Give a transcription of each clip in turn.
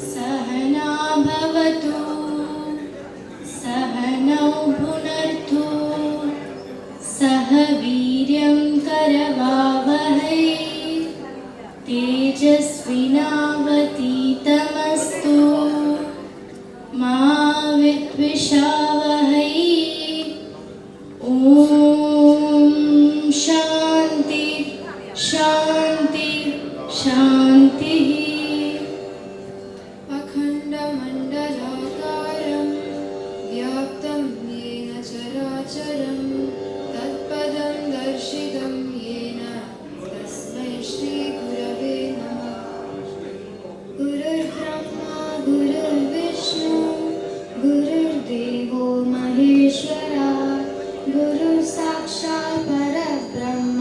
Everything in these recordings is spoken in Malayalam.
सहना भवतु सहनौ भुनक्तु सह वीर्यं करवावहै तेजस्विनावतीतमस्तु मा विद्विषावहै। ॐ शान्ति शान्ति शान्तिः। अखण्डमण्डलाकारं व्याप्तं येन चराचरं तत्पदं दर्शितं येन तस्मै श्रीगुरवे नमः। गुरुर्ब्रह्मा गुरुर्विष्णु गुरुर्देवो महेश्वरा गुरुसाक्षात् परब्रह्म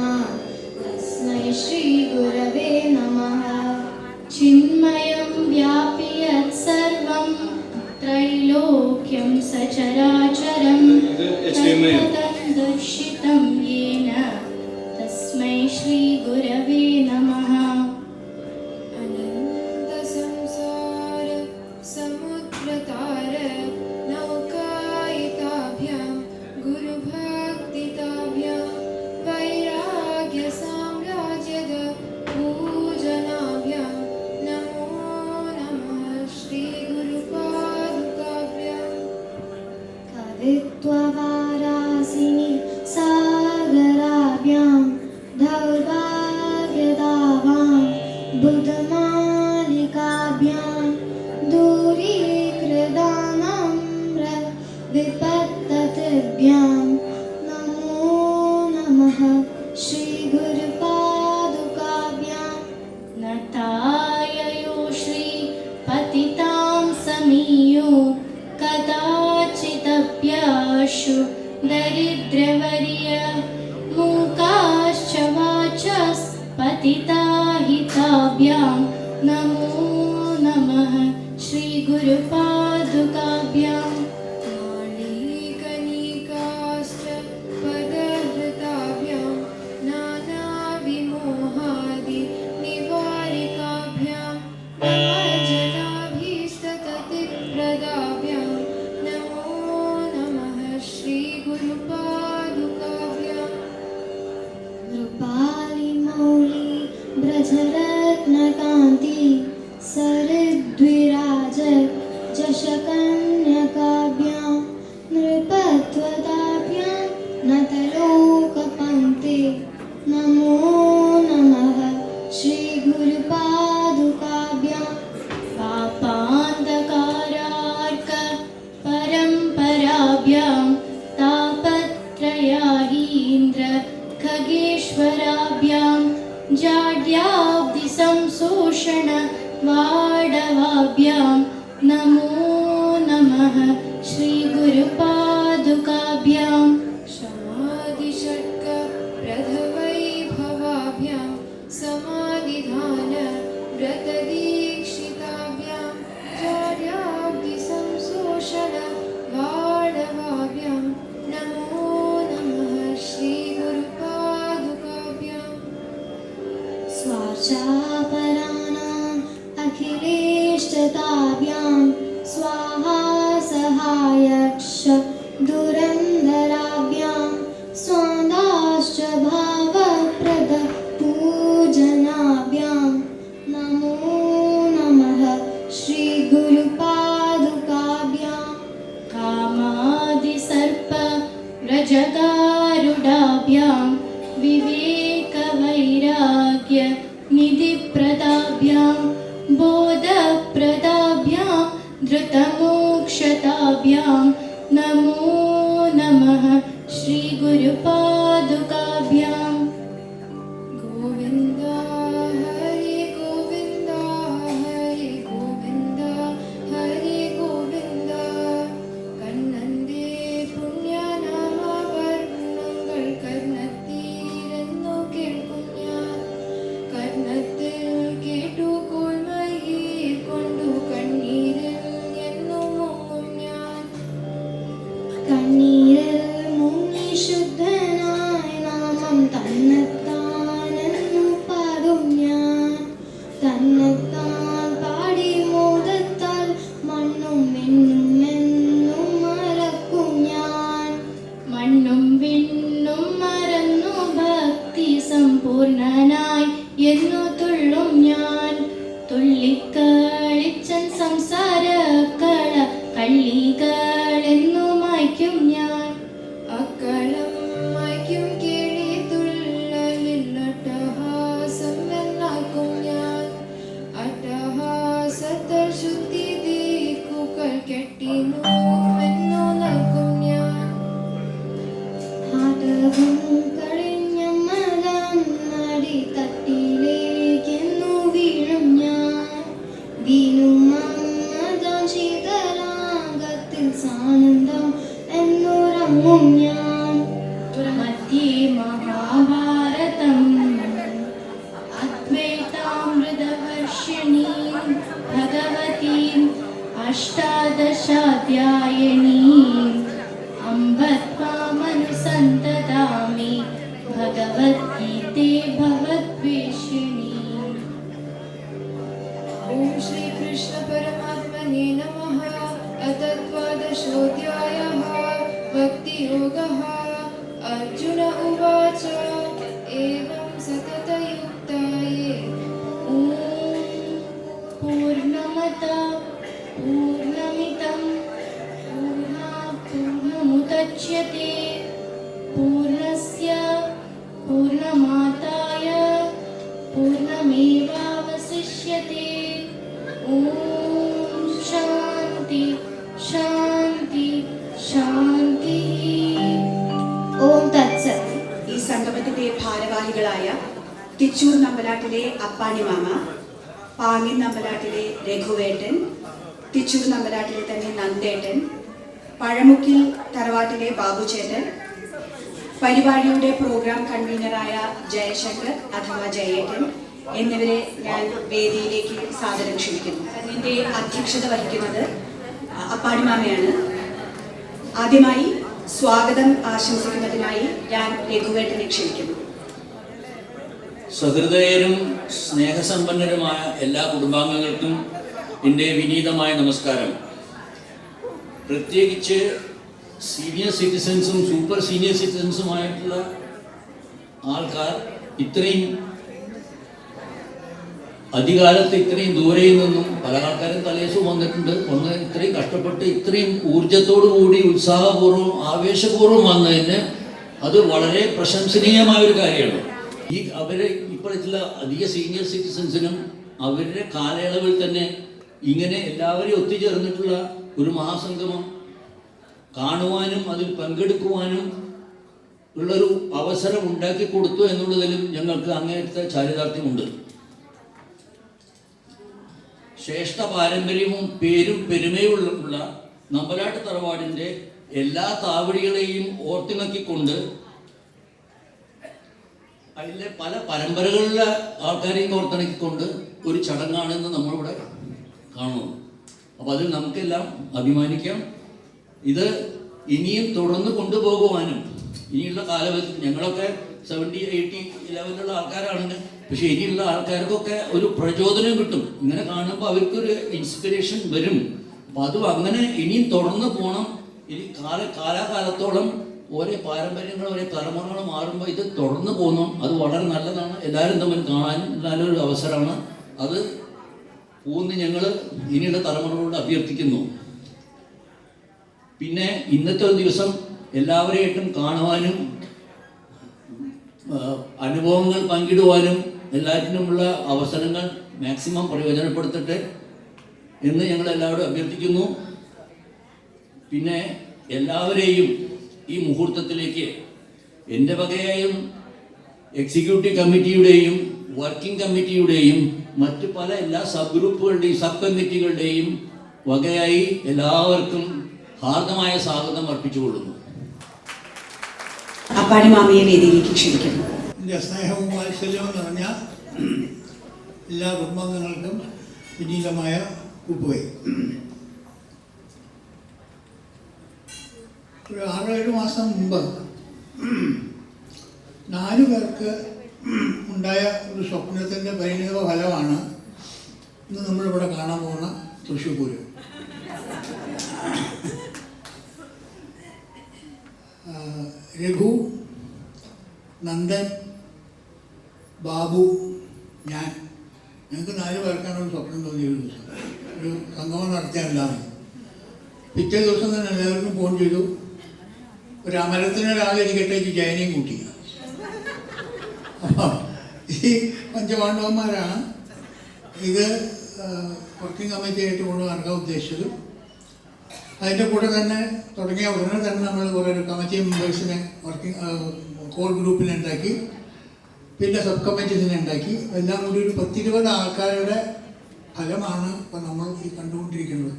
तस्मै श्रीगुरवे नमः। चिन्मयं व्यापि यत्सर्वं त्रैलोक्यं सचराचरं तत्पदं दर्शितं येन तस्मै श्रीगुरवे नमः। अनन्तसंसार समुद्रतार नौकायिताभ्यां गुरुभक्तिताभ्यां वैराग्यसाम्राज्यद पूजनाभ्यां नमो नमः श्रीगुरुपादुकाभ्यां। कवित्ववारासिनि सागराभ्यां दौर्भाग्यदावां बुधमालिकाभ्यां दूरीकृतानाम्र विपत्ततिभ्यां नमो नमः श्रीगुरुपादुकाभ्यां। नताययो श्रीपतितां समीयो कदाचिदप्याशु दरिद्रवर्य मूकाश्च वाचस्पतिता हिताभ्यां नमो नमः श्रीगुरुपादुकाभ्यां। माणिकनिकाश्च पदहृताभ्यां नानाविमोहादिनिवारिकाभ्यां नमजनाभीष्टततिप्रदाभ्यां नमो नमः श्रीगुरुपादुकाभ्यां। नृपालिमौलि ब्रजरत्नकान्ति सरिद्विराज जशकन्यकाभ्यां नृपत्वदाभ्यां नतलोकपङ्क्ते नमो नमः श्रीगुरुपादुकाभ्यां। पापान्धकारार्क परम्पराभ्यां तापत्रयाहीन्द्र खगेश्वराभ्यां जाड्याब्धिसंशोषण वाडवाभ्यां नमो नमः श्रीगुरुपादुकाभ्यां। समाधिषट्क प्रधवैभवाभ्यां समाधिधान व्रतदीक्षिताभ्यां जाड्याब्धिसंशोषण वाडवाभ्यां नमो नमः श्रीगुरुपादुकाभ्यां। स्वार्चापराणाम् अखिलेष्टताभ्यां स्वाहा सहायक्ष दुरन्धराभ्यां स्वादाश्च भावप्रद पूजनाभ्यां नमो नमः श्रीगुरुपादुकाभ्यां। कामादिसर्प व्रजगारुडाभ्यां विवेकवैराग्य निधिप्रदाभ्यां बोधप्रदाभ्यां धृतमोक्षताभ्यां नमो नमः श्रीगुरुपादुकाभ्यां। गोविन्द हरि गोविन्द हरि गोविन्द हरि गोविन्द कण्णन्दे पुण्यनामवर्णങ്ങൾ कर्णतीരെന്നു കേൾക്കും ഞാൻ കർണത്തിൽ കേട്ടു കോൾമയിൽ കൊണ്ടു കണ്ണീരിൽ എന്നും മുങ്ങും ഞാൻ കണ്ണീരിൽ മുങ്ങി ശുദ്ധനാ കളിച്ചൻ സംസാര കള കള്ളികളെന്നു മായ്ക്കും ഞാൻ. അക്കളം മായ്ക്കും കേളി തുള്ളലില്ലട്ടഹാസം എന്നാക്കും ഞാൻ. അട്ടഹാസത്തിൽ ശുദ്ധി തീക്കുകൾ കെട്ടിനുമെന്നു നൽകും ഞാൻ. ആടവും കഴിഞ്ഞമ്മലാം നടി തട്ടിലേക്കെന്നു വീഴും ഞാൻ. ദീനുമമ്മദാം ശീതളാംഗത്തിൽ സാനന്ദം എന്നുറങ്ങും ഞാൻ. മധ്യേ മഹാഭാരതം അദ്വൈതാമൃതവർഷിണീം ഭഗവതീം അഷ്ടാദശാധ്യായിനീം അംബത്വാമനുസന്തതാമി ഭഗവദ്ഗീതേ ഭവദ്വേഷിണീം. ഓം ശ്രീ കൃഷ്ണ പരമാത്മനെ നമഃ. അതദ്വാദശോऽധ്യായः ഭക്തിയോഗः. അർജുന ഉവാച ഏവം സതതയുക്തായേ. ഓം പൂർണ്ണമത പൂർണ്ണമിദം പൂർണ്ണാത് പൂർണ്ണമുദച്യത്തെ പൂർണ്ണസ്യ പൂർണ്ണമാദായ പൂർണ്ണമേവാവശിഷ്യത്തെ. ഓം ശാന്തി ശാന്തി ശാന്തി. ഓം തത്സത്. ഈ സംഗമത്തിന്റെ ഭാരവാഹികളായ തിച്ചൂർ നമ്പലാട്ടിലെ അപ്പാണി മാമ, പാങ്ങിൻ നമ്പലാട്ടിലെ രഘുവേട്ടൻ, തിച്ചൂർ നമ്പലാട്ടിലെ തന്നെ നന്ദേട്ടൻ, പഴമുക്കിൽ തറവാട്ടിലെ ബാബുചേട്ടൻ, പരിപാടിയുടെ പ്രോഗ്രാം കൺവീനറായ ജയശങ്കർ അഥവാ ജയേട്ടൻ എന്നിവരെ ഞാൻ വേദിയിലേക്ക് സാദരം ക്ഷണിക്കുന്നു. അതിൻ്റെ അധ്യക്ഷത വഹിക്കുന്നത് അപ്പാണി മാമയാണ്. ആദ്യമായി സ്വാഗതം ആശംസിക്കുന്നതിനായി ഞാൻ രഘുവേട്ടനെ ക്ഷണിക്കുന്നു. സഹൃദയരും സ്നേഹസമ്പന്നരുമായ എല്ലാ കുടുംബാംഗങ്ങൾക്കും എൻ്റെ വിനീതമായ നമസ്കാരം. പ്രത്യേകിച്ച് സീനിയർ സിറ്റിസൻസും സൂപ്പർ സീനിയർ സിറ്റിസൻസുമായിട്ടുള്ള ആൾക്കാർ ഇത്രയും അധികാലത്ത് ഇത്രയും ദൂരയിൽ നിന്നും പല ആൾക്കാരും തലേദിവസം വന്നിട്ടുണ്ട്. വന്ന് ഇത്രയും കഷ്ടപ്പെട്ട് ഇത്രയും ഊർജത്തോടു കൂടി ഉത്സാഹപൂർവ്വം ആവേശപൂർവ്വം വന്നതിന് അത് വളരെ പ്രശംസനീയമായ ഒരു കാര്യമാണ്. ഈ അവരെ ഇപ്പോഴത്തുള്ള അധിക സീനിയർ സിറ്റിസൻസിനും അവരുടെ കാലയളവിൽ തന്നെ ഇങ്ങനെ എല്ലാവരെയും ഒത്തുചേർന്നിട്ടുള്ള ഒരു മഹാസംഗമം കാണുവാനും അതിൽ പങ്കെടുക്കുവാനും ഉള്ളൊരു അവസരം ഉണ്ടാക്കി കൊടുത്തു എന്നുള്ളതിലും ഞങ്ങൾക്ക് അങ്ങേയറ്റത്തെ ചാരിതാർത്ഥ്യമുണ്ട്. ശ്രേഷ്ഠ പാരമ്പര്യവും പേരും പെരുമയുള്ള നമ്പലാട്ട് തറവാടിൻ്റെ എല്ലാ താവടികളെയും ഓർത്തിണക്കിക്കൊണ്ട് അതിലെ പല പരമ്പരകളിലെ ആൾക്കാരെയും ഓർത്തിണക്കിക്കൊണ്ട് ഒരു ചടങ്ങാണെന്ന് നമ്മളിവിടെ കാണുന്നു. അപ്പോൾ അതിൽ നമുക്കെല്ലാം അഭിമാനിക്കാം. ഇത് ഇനിയും തുടർന്ന് കൊണ്ടുപോകുവാനും ഇനിയുള്ള കാലത്ത് ഞങ്ങളൊക്കെ 70, 80 ലെവലിലുള്ള ആൾക്കാരാണെങ്കിൽ പക്ഷെ ഇനിയുള്ള ആൾക്കാർക്കൊക്കെ ഒരു പ്രചോദനം കിട്ടും. ഇങ്ങനെ കാണുമ്പോൾ അവർക്കൊരു ഇൻസ്പിറേഷൻ വരും. അപ്പം അതും അങ്ങനെ ഇനിയും തുടർന്ന് പോകണം. ഇനി കാലാകാലത്തോളം ഓരോ പാരമ്പര്യങ്ങൾ ഓരോ തലമുറകൾ മാറുമ്പോൾ ഇത് തുടർന്ന് പോകണം. അത് വളരെ നല്ലതാണ്. എല്ലാവരും തമ്മിൽ കാണാനും നല്ലൊരു അവസരമാണ്. അത് പോകുന്ന ഞങ്ങൾ ഇനിയുള്ള തലമുറകളോട് അഭ്യർത്ഥിക്കുന്നു. പിന്നെ ഇന്നത്തെ ഒരു ദിവസം എല്ലാവരെയായിട്ടും കാണുവാനും അനുഭവങ്ങൾ പങ്കിടുവാനും എല്ലാറ്റിനുമുള്ള അവസരങ്ങൾ മാക്സിമം പ്രയോജനപ്പെടുത്തട്ടെ എന്ന് ഞങ്ങൾ എല്ലാവരും അഭ്യർത്ഥിക്കുന്നു. പിന്നെ എല്ലാവരെയും ഈ മുഹൂർത്തത്തിലേക്ക് എൻ്റെ വകയായും എക്സിക്യൂട്ടീവ് കമ്മിറ്റിയുടെയും വർക്കിംഗ് കമ്മിറ്റിയുടെയും മറ്റ് പല എല്ലാ സബ് ഗ്രൂപ്പുകളുടെയും സബ് കമ്മിറ്റികളുടെയും വകയായി എല്ലാവർക്കും ഹാർദമായ സ്വാഗതം അർപ്പിച്ചുകൊള്ളുന്നു. അപ്പാണി മാമയെ വേദിയിലേക്ക് ക്ഷണിക്കുന്നു. എൻ്റെ സ്നേഹവും വാത്സല്യവും നിറഞ്ഞ എല്ലാ കുടുംബാംഗങ്ങൾക്കും വിനീതമായ ഉപ്പുകൈ. ഒരു 6-7 മാസം മുമ്പ് 4 പേർക്ക് ഉണ്ടായ ഒരു സ്വപ്നത്തിൻ്റെ പരിണിത ഫലമാണ് ഇന്ന് നമ്മളിവിടെ കാണാൻ പോകുന്ന തൃശ്ശൂർ പൂരം. രഘു, നന്ദൻ, ബാബു, ഞാൻ ഞങ്ങൾക്ക് 4 പേർക്കാണ് ഒരു സ്വപ്നം തോന്നിയ ഒരു ദിവസം, ഒരു സംഗമം നടത്തിയല്ലാന്ന്. പിറ്റേ ദിവസം തന്നെ എല്ലാവർക്കും ഫോൺ ചെയ്തു, ഒരു അമരത്തിനൊരാളിരിക്കട്ടേക്ക് ജയനെയും കൂട്ടി. അപ്പോൾ ഈ പഞ്ചപാണ്ഡവന്മാരാണ് ഇത് വർക്കിംഗ് കമ്മിറ്റി ആയിട്ട് കൊണ്ട് നടക്കാൻ ഉദ്ദേശിച്ചത്. അതിൻ്റെ കൂടെ തന്നെ തുടങ്ങിയ ഉടനെ തന്നെ നമ്മൾ കുറേ ഒരു കമ്മിറ്റി മെമ്പേഴ്സിനെ കോർ ഗ്രൂപ്പിനെ ഉണ്ടാക്കി, പിന്നെ സബ് കമ്മിറ്റീസിനെ ഉണ്ടാക്കി. എല്ലാം കൂടി ഒരു 10-20 ആൾക്കാരുടെ ഫലമാണ് ഇപ്പം നമ്മൾ ഈ കണ്ടുകൊണ്ടിരിക്കുന്നത്.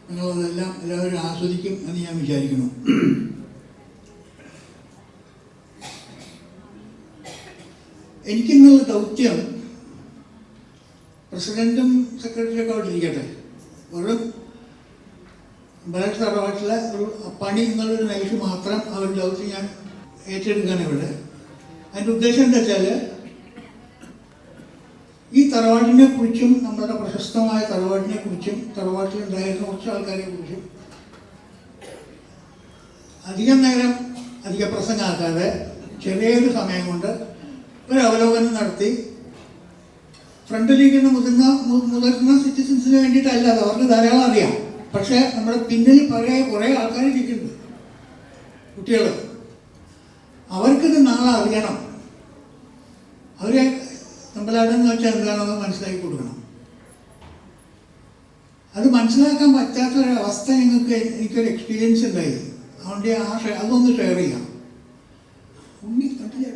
നിങ്ങളതെല്ലാം എല്ലാവരും ആസ്വദിക്കും എന്ന് ഞാൻ വിചാരിക്കുന്നു. എനിക്കിന്നുള്ള ദൗത്യം പ്രസിഡൻറ്റും സെക്രട്ടറിയൊക്കെ അവിടെ ഇരിക്കട്ടെ, ഒരു അമ്പലത്തിൽ തറവാട്ടിലെ ഒരു പണി എന്നുള്ളൊരു നിലയ്ക്ക് മാത്രം അവരുടെ ദൗത്യം ഞാൻ ഏറ്റെടുക്കുകയാണ് ഇവിടെ. അതിൻ്റെ ഉദ്ദേശം എന്താ വെച്ചാൽ ഈ തറവാടിനെ കുറിച്ചും നമ്മളുടെ പ്രശസ്തമായ തറവാടിനെ കുറിച്ചും തറവാട്ടിലുണ്ടായിരുന്ന കുറച്ച് ആൾക്കാരെ കുറിച്ചും അധികം നേരം അധിക പ്രസംഗമാക്കാതെ ചെറിയൊരു സമയം കൊണ്ട് ഒരു അവലോകനം നടത്തി ഫ്രണ്ടിലിരിക്കുന്ന മുതിർന്ന സിറ്റിസൻസിന് വേണ്ടിയിട്ടല്ല, അത് അവർക്ക് ധാരാളം അറിയാം. പക്ഷേ നമ്മുടെ പിന്നിൽ പഴയ കുറേ ആൾക്കാർ ഇരിക്കുന്നുണ്ട്, കുട്ടികൾ. അവർക്കിത് നാളെ അറിയണം. അവരെ തമ്പലാടെന്ന് വെച്ചാൽ എന്താണെന്ന് മനസ്സിലാക്കി കൊടുക്കണം. അത് മനസ്സിലാക്കാൻ പറ്റാത്തൊരവസ്ഥ എനിക്കൊരു എക്സ്പീരിയൻസ് ഉണ്ടായി. അതുകൊണ്ട് അതൊന്ന് ഷെയർ ചെയ്യാം. ഉണ്ണി കണ്ടില്ല,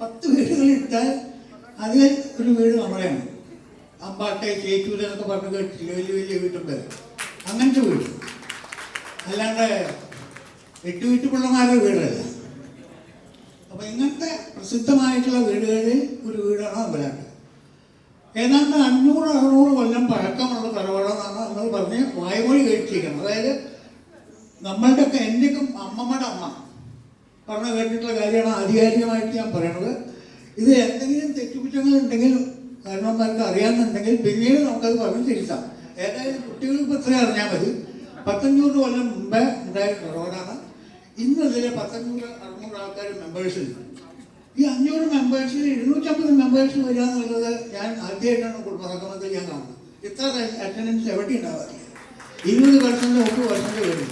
10 വീടുകളിട്ടാൽ അതിൽ ഒരു വീട് നമ്മുടെയാണ്. അമ്പാട്ടെ ചേച്ചൂര് എന്നൊക്കെ പറഞ്ഞ് കേട്ടില്ല, വലിയ വലിയ വീട്ടുണ്ട്, അങ്ങനത്തെ വീട്. അല്ലാണ്ട് 8 വീട്ടുപിള്ളമാരുടെ വീടല്ല. അപ്പോൾ ഇങ്ങനത്തെ പ്രസിദ്ധമായിട്ടുള്ള വീടുകളിൽ ഒരു വീടാണ് അമ്പലാട്ട്. ഏതാണ്ട് 500-600 കൊല്ലം പഴക്കമുള്ള തറവാടെന്നാണ് നമ്മൾ പറഞ്ഞ് വായ്മൊഴി കഴിച്ചിരിക്കുന്നത്. അതായത് നമ്മളുടെയൊക്കെ എൻ്റെയൊക്കെ അമ്മമ്മയുടെ അമ്മ പറഞ്ഞ കേട്ടിട്ടുള്ള കാര്യമാണ് ആധികാരികമായിട്ട് ഞാൻ പറയണത്. ഇത് എന്തെങ്കിലും തെറ്റുകുറ്റങ്ങളുണ്ടെങ്കിൽ കാരണവന്മാർക്ക് അറിയാമെന്നുണ്ടെങ്കിൽ പിന്നീട് നമുക്കത് പറഞ്ഞ് തിരുത്താം. ഏതായാലും കുട്ടികൾക്ക് ഇപ്പോൾ ഇത്രയും അറിഞ്ഞാൽ മതി. 1500 കൊല്ലം മുമ്പേ ഉണ്ടായ തറവാടാണ്. ഇന്നതിലെ 1500-600 ആൾക്കാർ മെമ്പേഴ്സുണ്ട്. ഈ 500 മെമ്പേഴ്സിൽ 250 മെമ്പേഴ്സ് വരിക എന്നുള്ളത് ഞാൻ ആദ്യമായിട്ടാണ് കുടുംബസംഗമത്തിൽ ഞാൻ കാണുന്നത്. ഇത്ര അറ്റൻഡൻസ് എവിടെ ഉണ്ടാവാറില്ല. 20% 30% വരും.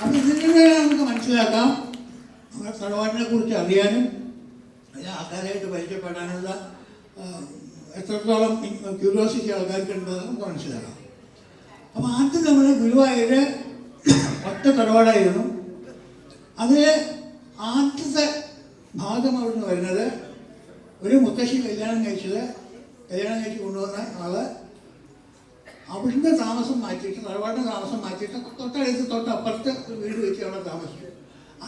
അപ്പോൾ ഇതിലൂടെ നമുക്ക് മനസ്സിലാക്കാം നമ്മുടെ തറവാട്ടിനെ കുറിച്ച് അറിയാനും ആൾക്കാരായിട്ട് പരിചയപ്പെടാനുള്ള എത്രത്തോളം ക്യൂരിയോസിറ്റി ആൾക്കാർക്ക് ഉണ്ടെന്ന് നമുക്ക് മനസ്സിലാക്കാം. അപ്പോൾ ആദ്യം നമ്മൾ ഗുരുവായൂര് ഒറ്റ തറവാടായിരുന്നു. അതിൽ ആദ്യത്തെ ഭാഗം അവിടുന്ന് വരുന്നത് ഒരു മുത്തശ്ശി കല്യാണം കഴിച്ച് കൊണ്ടുവന്ന ആള് അവിടുന്ന് താമസം മാറ്റിയിട്ട് തറവാട്ടിൽ താമസം മാറ്റിയിട്ട് തൊട്ടപ്പുറത്ത് ഒരു വീട് വെച്ച് അവിടെ താമസിച്ചു.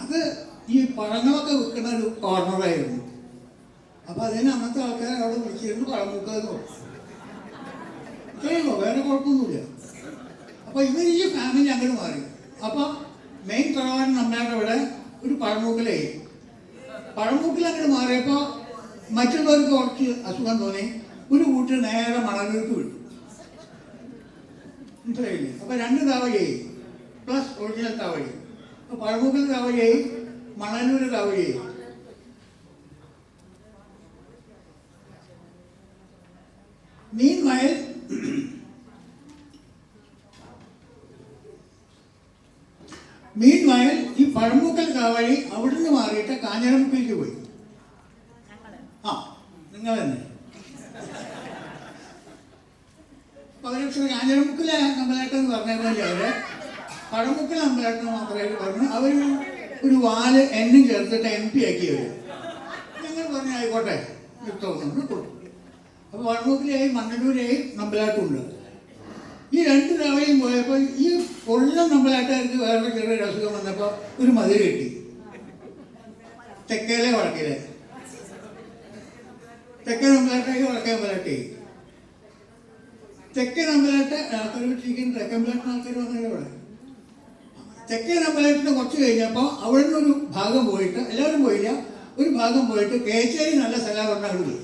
അത് ഈ പഴങ്ങളൊക്കെ വിൽക്കുന്ന ഒരു കോർണറായിരുന്നു. അപ്പോൾ അതിന് അന്നത്തെ ആൾക്കാരെ അവിടെ വിളിച്ചിരുന്നു പഴമുക്കെന്ന് പറഞ്ഞു. ഇത്രയുള്ളൂ, വേറെ കുഴപ്പമൊന്നുമില്ല. അപ്പോൾ ഇവർ ഈ ഫാമിലി അങ്ങോട്ട് മാറി. അപ്പോൾ മെയിൻ തറവാട് നമ്മുടെ ഇവിടെ ഒരു പഴമൂക്കിലായി. പഴമൂക്കിൽ അങ്ങോട്ട് മാറിയപ്പോൾ മറ്റുള്ളവർക്ക് കുറച്ച് അസുഖം തോന്നി. ഒരു കൂട്ട് നേരെ മണലൂർക്ക് വിട്ടു. മനസ്സിലായില്ലേ? അപ്പോൾ 2 താവഴിയായി പ്ലസ് ഒറിജിനൽ താവഴി. അപ്പോൾ പഴമൂക്കിൽ താവഴിയായി, മണലൂർ താവഴിയായി. മീൻവയൽ ഈ പഴമുക്കൽ കാവഴി അവിടുന്ന് മാറിയിട്ട് കാഞ്ഞിരമുക്കിലേക്ക് പോയി. നിങ്ങൾ തന്നെ പകരം കാഞ്ഞിരമുക്കിലെ അമ്പലാട്ടം എന്ന് പറഞ്ഞാൽ അവര് പഴമുക്കൽ അമ്പലാട്ടം മാത്രമായിട്ട് പറഞ്ഞു. അവർ ഒരു വാല് എന്നും ചേർത്തിട്ട് MP ആക്കിയവർ. ഞങ്ങൾ പറഞ്ഞു ആയിക്കോട്െ ഇഷ്ടമൊന്നും കൊടുക്കും. അപ്പോൾ പഴമുക്കിലായി മണ്ണന്നൂരായി അമ്പലാട്ടമുണ്ട്. ഈ 2 തവണയും പോയപ്പോൾ ഈ കൊല്ലം നമ്മളായിട്ടുകാർക്ക് വേറെ ചെറിയൊരു അസുഖം വന്നപ്പോൾ ഒരു മതിൽ കെട്ടി. തെക്കേലെ വടക്കിലെ തെക്കേ നമ്പലാട്ടായി വടക്കേ അമ്പലാട്ടി. തെക്കേ നമ്പലാട്ട് ആൾക്കാർ വിട്ടിരിക്കുന്ന തെക്കേ അമ്പലാട്ടിന് ആൾക്കാർ വന്നത് ഇവിടെ. തെക്കേ നമ്പലാട്ടിന് കുറച്ച് കഴിഞ്ഞപ്പോൾ അവിടെ നിന്നൊരു ഭാഗം പോയിട്ട്, എല്ലാവരും പോയില്ല, ഒരു ഭാഗം പോയിട്ട് കേച്ചേരി നല്ല സ്ഥലം പറഞ്ഞാൽ അവിടെ പോയി.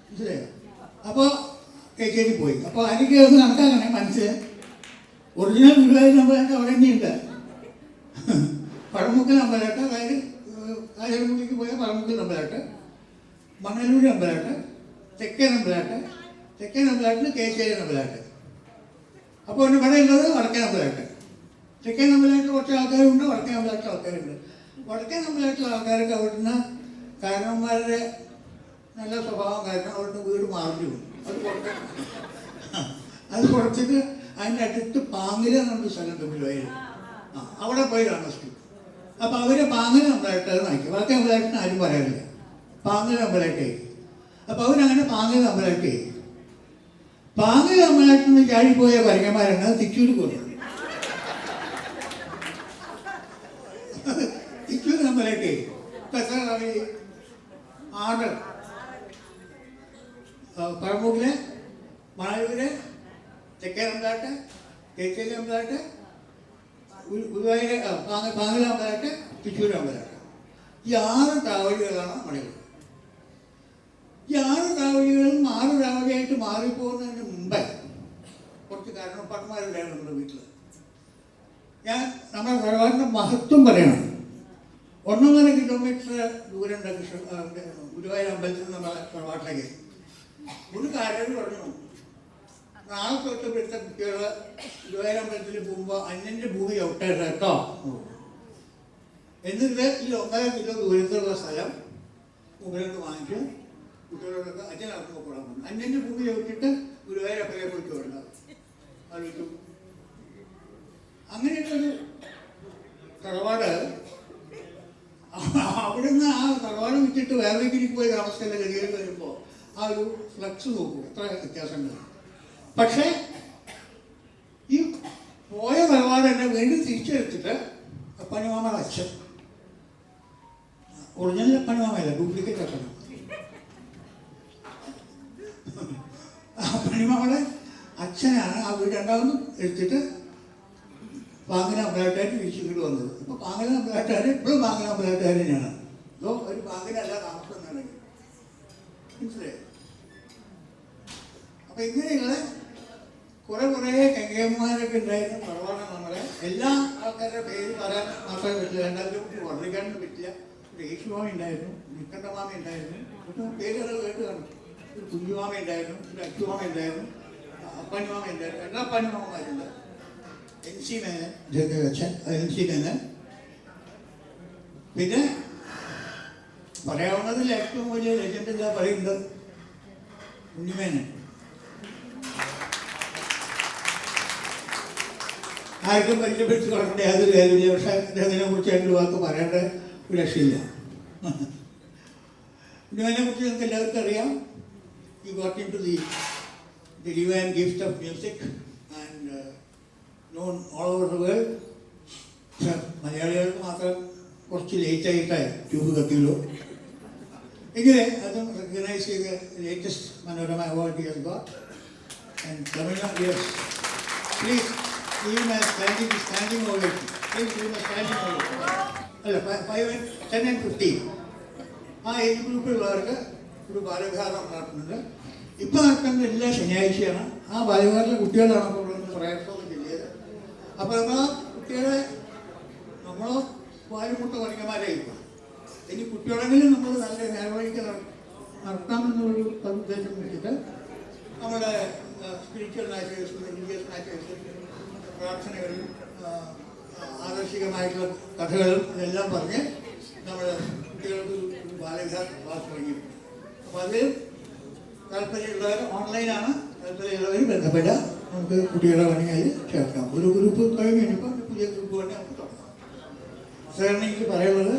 മനസ്സിലായോ? അപ്പോൾ കേച്ചേരി പോയി. അപ്പോൾ എനിക്ക് ഒന്ന് കണക്കാക്കണേ മനസ്സിൽ. ഒറിജിനൽ ഗുരുവായൂർ അമ്പലമായിട്ട് അവിടെ തന്നെയുണ്ട്. പഴമുക്കൽ അമ്പലമായിട്ട്, അതായത് കാഞ്ഞിരപ്പള്ളിക്ക് പോയ പഴമുക്കൽ അമ്പലമായിട്ട്. മണലൂർ അമ്പലാട്ട്, തെക്കേ അമ്പലാട്ട്, തെക്കേ അമ്പലാട്ടിൽ കേശേരി അമ്പലാട്ട്. അപ്പോൾ ഇവിടെ ഉള്ളത് വടക്കേ അമ്പലാട്ട്. തെക്കേ അമ്പലാട്ടിൽ കുറച്ച് ആൾക്കാരുണ്ട്, വടക്കേ അമ്പലാട്ടിൽ ആൾക്കാരുണ്ട്. വടക്കേ അമ്പലാട്ടിലെ ആൾക്കാരൊക്കെ അവിടുന്ന് കാരണവന്മാരുടെ നല്ല സ്വഭാവം കാരണം അവിടുന്ന് വീട് മാറി പോകും. അത് കുറച്ചിട്ട് അതിൻ്റെ അടുത്ത് പാങ്ങില എന്നൊരു സ്ഥലം ഗുരുവായൂർ, അവിടെ പോയി താമസിക്കും. അപ്പോൾ അവരെ പാങ്ങില അമ്പലമായിട്ട് നയിക്കും. വടക്കേ അമ്പലമായിട്ടിന് ആരും പറയാറില്ല, പാങ്ങില അമ്പലമായിട്ട്. അപ്പോൾ അവരങ്ങനെ പാങ്ങില അമ്പലമായിട്ട്. പാങ്ങില അമ്പലമായിട്ട് നിന്ന് ചാടിപ്പോയ പരങ്ങന്മാരാണ് തിച്ചൂർ പോകുന്നത്. തിച്ചൂർ അമ്പലമായിട്ട് ഇപ്പം എത്ര 6 പറമ്പൂരിലെ, മണലൂര്, തെക്കേ അമ്പലമായിട്ട്, കേച്ചേരി അമ്പലമായിട്ട്, ഗുരുവായൂർ പാങ്ങില അമ്പലമായിട്ട്, തിച്ചൂർ അമ്പലമായിട്ട്. ഈ 6 താവഴികളാണ് മണലൂർ. ഈ 6 താവഴികളും 6 താവഴിയായിട്ട് മാറിപ്പോകുന്നതിന് മുമ്പേ കുറച്ച് കാരണവന്മാരുണ്ടായിരുന്നു നമ്മുടെ വീട്ടിൽ. ഞാൻ നമ്മുടെ തറവാടിൻ്റെ മഹത്വം പറയണം. 1.5 കിലോമീറ്റർ ദൂരമുണ്ട് ഗുരുവായൂർ അമ്പലത്തിൽ നിന്ന് നമ്മുടെ തറവാട്ടിലേക്ക്. ഒരു കാര്യം പറഞ്ഞു, നാളെ തൊട്ട് ഇവിടുത്തെ കുട്ടികൾ ഗുരുവായൂർ അമ്പലത്തിൽ പോകുമ്പോൾ അന്യൻ്റെ ഭൂമി ചവിട്ടരുത് കേട്ടോ. എന്നിട്ട് ഈ 1.5 കിലോ ദൂരത്തുള്ള സ്ഥലം മുകളിലോട്ട് വാങ്ങിച്ച് കുട്ടികളോടൊക്കെ അച്ഛൻ നടക്കുമ്പോൾ കൂടാൻ പോകുന്നു. അന്യൻ്റെ ഭൂമി ചവിട്ടിട്ട് ഗുരുവായൂർ അപ്പയെ പോയിട്ട് വേണ്ട ആലോചിച്ചു. അങ്ങനെയുള്ളൊരു തറവാട് അവിടുന്ന് ആ തറവാട് വിറ്റിട്ട് വേറെ കിരിക്ക് പോയി താമസിക്കുന്ന ഗതിയിൽ വരുമ്പോൾ ആ ഒരു ഫ്ലക്സ് നോക്കൂ, എത്ര വ്യത്യാസമുണ്ട്. പക്ഷേ ഈ പോയ തറവാട് എന്നെ വീണ്ടും തിരിച്ചെടുത്തിട്ട് അപ്പണിമാമയുടെ അച്ഛൻ, ഒറിജിനൽ അപ്പണിമാമയല്ല, ഡ്യൂപ്ലിക്കേറ്റ് അപ്പണി, അപ്പണിമാമയുടെ അച്ഛനാണ് ആ വീട് രണ്ടാമതും എടുത്തിട്ട് പാങ്ങില അമ്പലമായിട്ട് തിരിച്ചിങ്ങോട്ട് വന്നത്. അപ്പോൾ പാങ്ങില അമ്പലമായിട്ടുകാർ ഇപ്പോഴും പാങ്ങില അമ്പലമായിട്ടുകാർ തന്നെയാണ്. അതോ ഒരു പാങ്ങിലല്ല താമസിക്കുന്നുണ്ടെങ്കിൽ മനസ്സിലായി. അപ്പം ഇങ്ങനെയുള്ള കുറേ കെങ്കേന്മാരൊക്കെ ഉണ്ടായിരുന്നു തറവാടാണ് നമ്മളെ. എല്ലാ ആൾക്കാരുടെ പേര് പറയാൻ മാത്രമേ പറ്റില്ല, രണ്ടാമത്തെ വർദ്ധിക്കാനൊന്നും പറ്റില്ല. ഒരു യേശുമാമ ഉണ്ടായിരുന്നു, നിക്കണ്ടമാമ ഉണ്ടായിരുന്നു, പേരുകൾ കേട്ട് കാണും. ഒരു കുഞ്ഞുമാമ ഉണ്ടായിരുന്നു, ഒരു അച്ചുമാമ ഉണ്ടായിരുന്നു, അപ്പാനിമാമ ഉണ്ടായിരുന്നു, എല്ലാ അപ്പാനിമാമന്മാരുണ്ട്. NC മേനൻ, അച്ഛൻ NC മേനൻ. പിന്നെ പറയാവുന്നതിൽ ഏറ്റവും വലിയ ലെജൻഡ് എന്താ പറയുന്നത്, ഉണ്ണിമേനൻ. ആർക്കും പരിചയപ്പെടുത്തി കൊടുക്കേണ്ട യാതൊരു കാര്യമില്ല. പക്ഷേ അദ്ദേഹത്തിനെ കുറിച്ച് 2 വാക്ക് പറയേണ്ട ഒരു രക്ഷയില്ല. ഉണ്ണിമേനെ കുറിച്ച് നമുക്ക് എല്ലാവർക്കും അറിയാം. He got into the divine gift of music and known all over the world. പക്ഷെ മലയാളികൾക്ക് മാത്രം കുറച്ച് ലേറ്റായിട്ടായി ട്യൂബ് കത്തിയുള്ളൂ. എങ്കിലും അതും റെക്കഗ്നൈസ് ചെയ്ത latest Manorama award he has got. And Tamilnadu, yes. Please give him a standing ovation. Please give him a standing ovation. അല്ല 5, 10 and 15 ആ ഏജ് ഗ്രൂപ്പിലുള്ളവർക്ക് ഒരു ബാലവിഹാരം നടത്തുന്നുണ്ട്. ഇപ്പം നടക്കുന്നത് എല്ലാ ശനിയാഴ്ചയാണ്. ആ ബാലവിഹാറിലെ കുട്ടികളാണ് അപ്പോൾ ഇവിടെ പ്രയാസമൊക്കെ ചെയ്തത്. അപ്പോൾ നമ്മൾ ആ കുട്ടികളെ നമ്മളോ വാലുമുട്ട പണിക്കന്മാരായി ഇപ്പോൾ ഇനി കുട്ടികളെങ്കിലും നമ്മൾ നല്ല നേർവഴിക്ക് നടത്താമെന്നൊരു ഉദ്ദേശം വെച്ചിട്ട് നമ്മുടെ സ്പിരിച്വൽ നാച്ചുറൽസ്, റിലീജിയസ് നാച്ചുറൽസ്, പ്രാർത്ഥനകളും ആദർശികമായിട്ടുള്ള കഥകളും ഇതെല്ലാം പറഞ്ഞ് നമ്മൾ കുട്ടികൾക്ക് ഒരു ബാലവിഹാർ ക്ലാസ് തുടങ്ങി. അപ്പോൾ അത് താല്പര്യമുള്ളവർ ഓൺലൈനാണ്, താല്പര്യമുള്ളവർ ബന്ധപ്പെട്ട നമുക്ക് കുട്ടികളെ വേണമെങ്കിൽ അതിൽ ചേർക്കാം. ഒരു ഗ്രൂപ്പ് കഴിഞ്ഞ് കഴിഞ്ഞപ്പോൾ പുതിയ ഗ്രൂപ്പ് വേണ്ടി നമുക്ക് തുടങ്ങാം. സാറിന് എനിക്ക് പറയുന്നത്,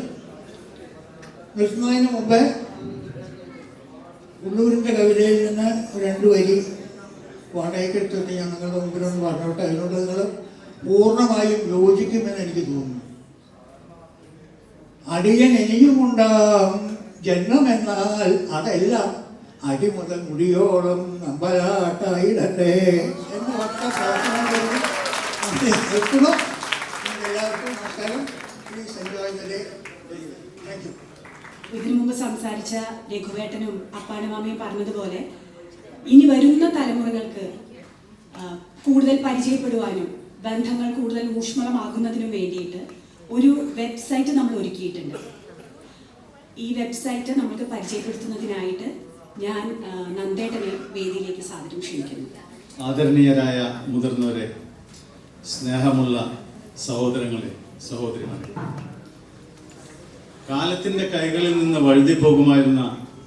നിർത്തുന്നതിന് മുമ്പേ ഉള്ളൂരിൻ്റെ കവിതയിൽ നിന്ന് 2 വരി വാടകയ്ക്ക് എടുത്തിട്ട് ഞാൻ നിങ്ങളുടെ മുമ്പിലൊന്ന് പറഞ്ഞോട്ടെ. അതിനോട് നിങ്ങൾ പൂർണ്ണമായും യോജിക്കുമെന്ന് എനിക്ക് തോന്നുന്നു. അടിയൻ ഇനിയുമുണ്ടാകും ജന്മമെന്നാൽ അതെല്ലാം അടി മുതൽ മുടിയോളം നമ്പലാട്ടായിടട്ടെ എന്ന് ഒറ്റ പ്രാർത്ഥന നിർത്തുന്നു. എല്ലാവർക്കും നമസ്കാരം. Please enjoy the day. Thank you. ഇതിനു മുമ്പ് സംസാരിച്ച രഘുവേട്ടനും അപ്പാനുമാമയും പറഞ്ഞതുപോലെ ഇനി വരുന്ന തലമുറകൾക്ക് കൂടുതൽ പരിചയപ്പെടുവാനും ബന്ധങ്ങൾ കൂടുതൽ ഊഷ്മളമാകുന്നതിനും വേണ്ടിയിട്ട് ഒരു വെബ്സൈറ്റ് നമ്മൾ ഒരുക്കിയിട്ടുണ്ട്. ഈ വെബ്സൈറ്റ് നമുക്ക് പരിചയപ്പെടുത്തുന്നതിനായിട്ട് ഞാൻ നന്ദേട്ടനെ വേദിയിലേക്ക് സാദരം ക്ഷണിക്കുന്നു. ആദരണീയരായ മുതിർന്നവരെ, സ്നേഹമുള്ള സഹോദരങ്ങളെ, സഹോദരിമാരെ, കാലത്തിൻ്റെ കൈകളിൽ നിന്ന് വഴുതി പോകുമായിരുന്ന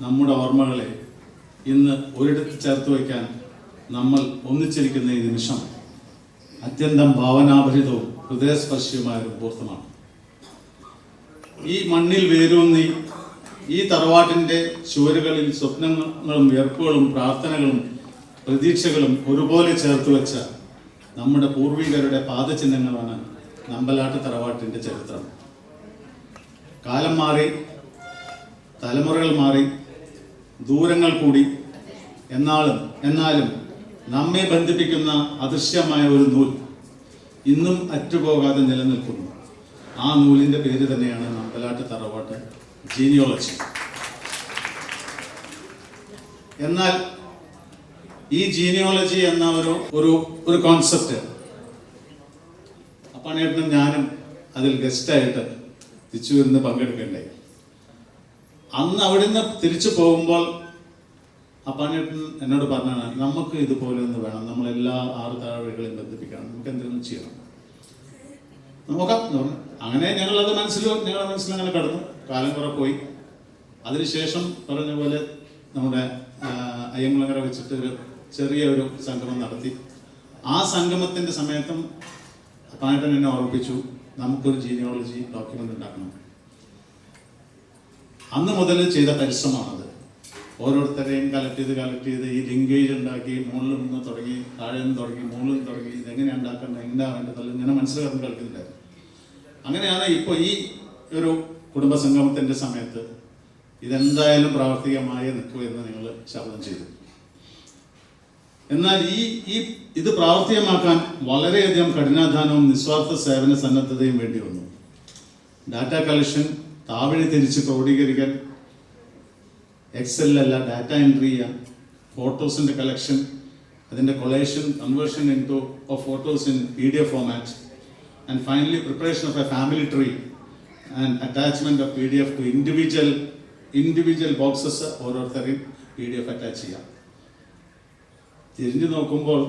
നമ്മുടെ ഓർമ്മകളെ ഇന്ന് ഒരിടത്ത് ചേർത്ത് വയ്ക്കാൻ നമ്മൾ ഒന്നിച്ചിരിക്കുന്ന ഈ നിമിഷം അത്യന്തം ഭാവനാഭരിതവും ഹൃദയസ്പർശിയുമായ ഒരു മുഹൂർത്തമാണ്. ഈ മണ്ണിൽ വേരൂന്നി ഈ തറവാട്ടിൻ്റെ ചുവരുകളിൽ സ്വപ്നങ്ങളും വിയർപ്പുകളും പ്രാർത്ഥനകളും പ്രതീക്ഷകളും ഒരുപോലെ ചേർത്ത് വെച്ച നമ്മുടെ പൂർവികരുടെ പാദചിഹ്നങ്ങളാണ് നമ്പലാട്ട് തറവാട്ടിൻ്റെ ചരിത്രം. കാലം മാറി, തലമുറകൾ മാറി, ദൂരങ്ങൾ കൂടി, എന്നാലും നമ്മെ ബന്ധിപ്പിക്കുന്ന അദൃശ്യമായ ഒരു നൂൽ ഇന്നും അറ്റുപോകാതെ നിലനിൽക്കുന്നു. ആ നൂലിൻ്റെ പേര് തന്നെയാണ് നമ്പലാട്ട് തറവാട്ട് ജീനിയോളജി. എന്നാൽ ഈ ജീനിയോളജി എന്ന ഒരു കോൺസെപ്റ്റ് അപ്പാണേട്ടനും ഞാനും അതിൽ ഗസ്റ്റായിട്ട് തിരിച്ചുവരുന്ന് പങ്കെടുക്കേണ്ടായി. അന്ന് അവിടുന്ന് തിരിച്ചു പോകുമ്പോൾ അപ്പാണേട്ടൻ എന്നോട് പറഞ്ഞാണ്, നമുക്ക് ഇതുപോലെ ഒന്ന് വേണം, നമ്മളെല്ലാ 6 താഴെകളെയും ബന്ധിപ്പിക്കണം, നമുക്ക് എന്തെങ്കിലും ചെയ്യണം, നോക്കാം. അങ്ങനെ ഞങ്ങളുടെ മനസ്സിൽ അങ്ങനെ കടന്നു. കാലം കുറെ പോയി. അതിനുശേഷം പറഞ്ഞ പോലെ നമ്മുടെ അയ്യങ്കുളങ്ങര വെച്ചിട്ട് ചെറിയൊരു സംഗമം നടത്തി. ആ സംഗമത്തിൻ്റെ സമയത്തും അപ്പാണേട്ടൻ എന്നെ ഓർമ്മിപ്പിച്ചു, നമുക്കൊരു ജീനിയോളജി ഡോക്യുമെൻ്റ് ഉണ്ടാക്കണം. അന്ന് മുതൽ ചെയ്ത പരിശ്രമമാണത്. ഓരോരുത്തരെയും കളക്ട് ചെയ്ത് ഈ ലിങ്കേജ് ഉണ്ടാക്കി, മുകളിൽ നിന്ന് തുടങ്ങി, താഴെ നിന്ന് തുടങ്ങി, മുകളിൽ നിന്ന് തുടങ്ങി, ഇതെങ്ങനെയാണ് ഉണ്ടാക്കേണ്ടത്, എങ്ങനെയാണ് വേണ്ടത്, ഇങ്ങനെ മനസ്സിലാക്കി കളിക്കുന്നുണ്ടായിരുന്നു. അങ്ങനെയാണ് ഇപ്പോൾ ഈ ഒരു കുടുംബ സംഗമത്തിൻ്റെ സമയത്ത് ഇതെന്തായാലും പ്രാവർത്തികമായി നിൽക്കുമെന്ന് നിങ്ങൾ ശപഥം ചെയ്തു. എന്നാൽ ഇത് പ്രാവർത്തികമാക്കാൻ വളരെയധികം കഠിനാധ്വാനവും നിസ്വാർത്ഥ സേവന സന്നദ്ധതയും വേണ്ടി വന്നു. ഡാറ്റ കളക്ഷൻ താവഴി തിരിച്ച് ക്രോഡീകരിക്കൽ, എക്സലിലല്ല ഡാറ്റ എൻട്രി ചെയ്യാം, ഫോട്ടോസിൻ്റെ കളക്ഷൻ, അതിൻ്റെ collation, conversion into of photos in PDF format, and finally preparation of a family tree and attachment of PDF to individual boxes ഓരോരുത്തരെയും PDF അറ്റാച്ച് ചെയ്യാം. തിരിഞ്ഞു നോക്കുമ്പോൾ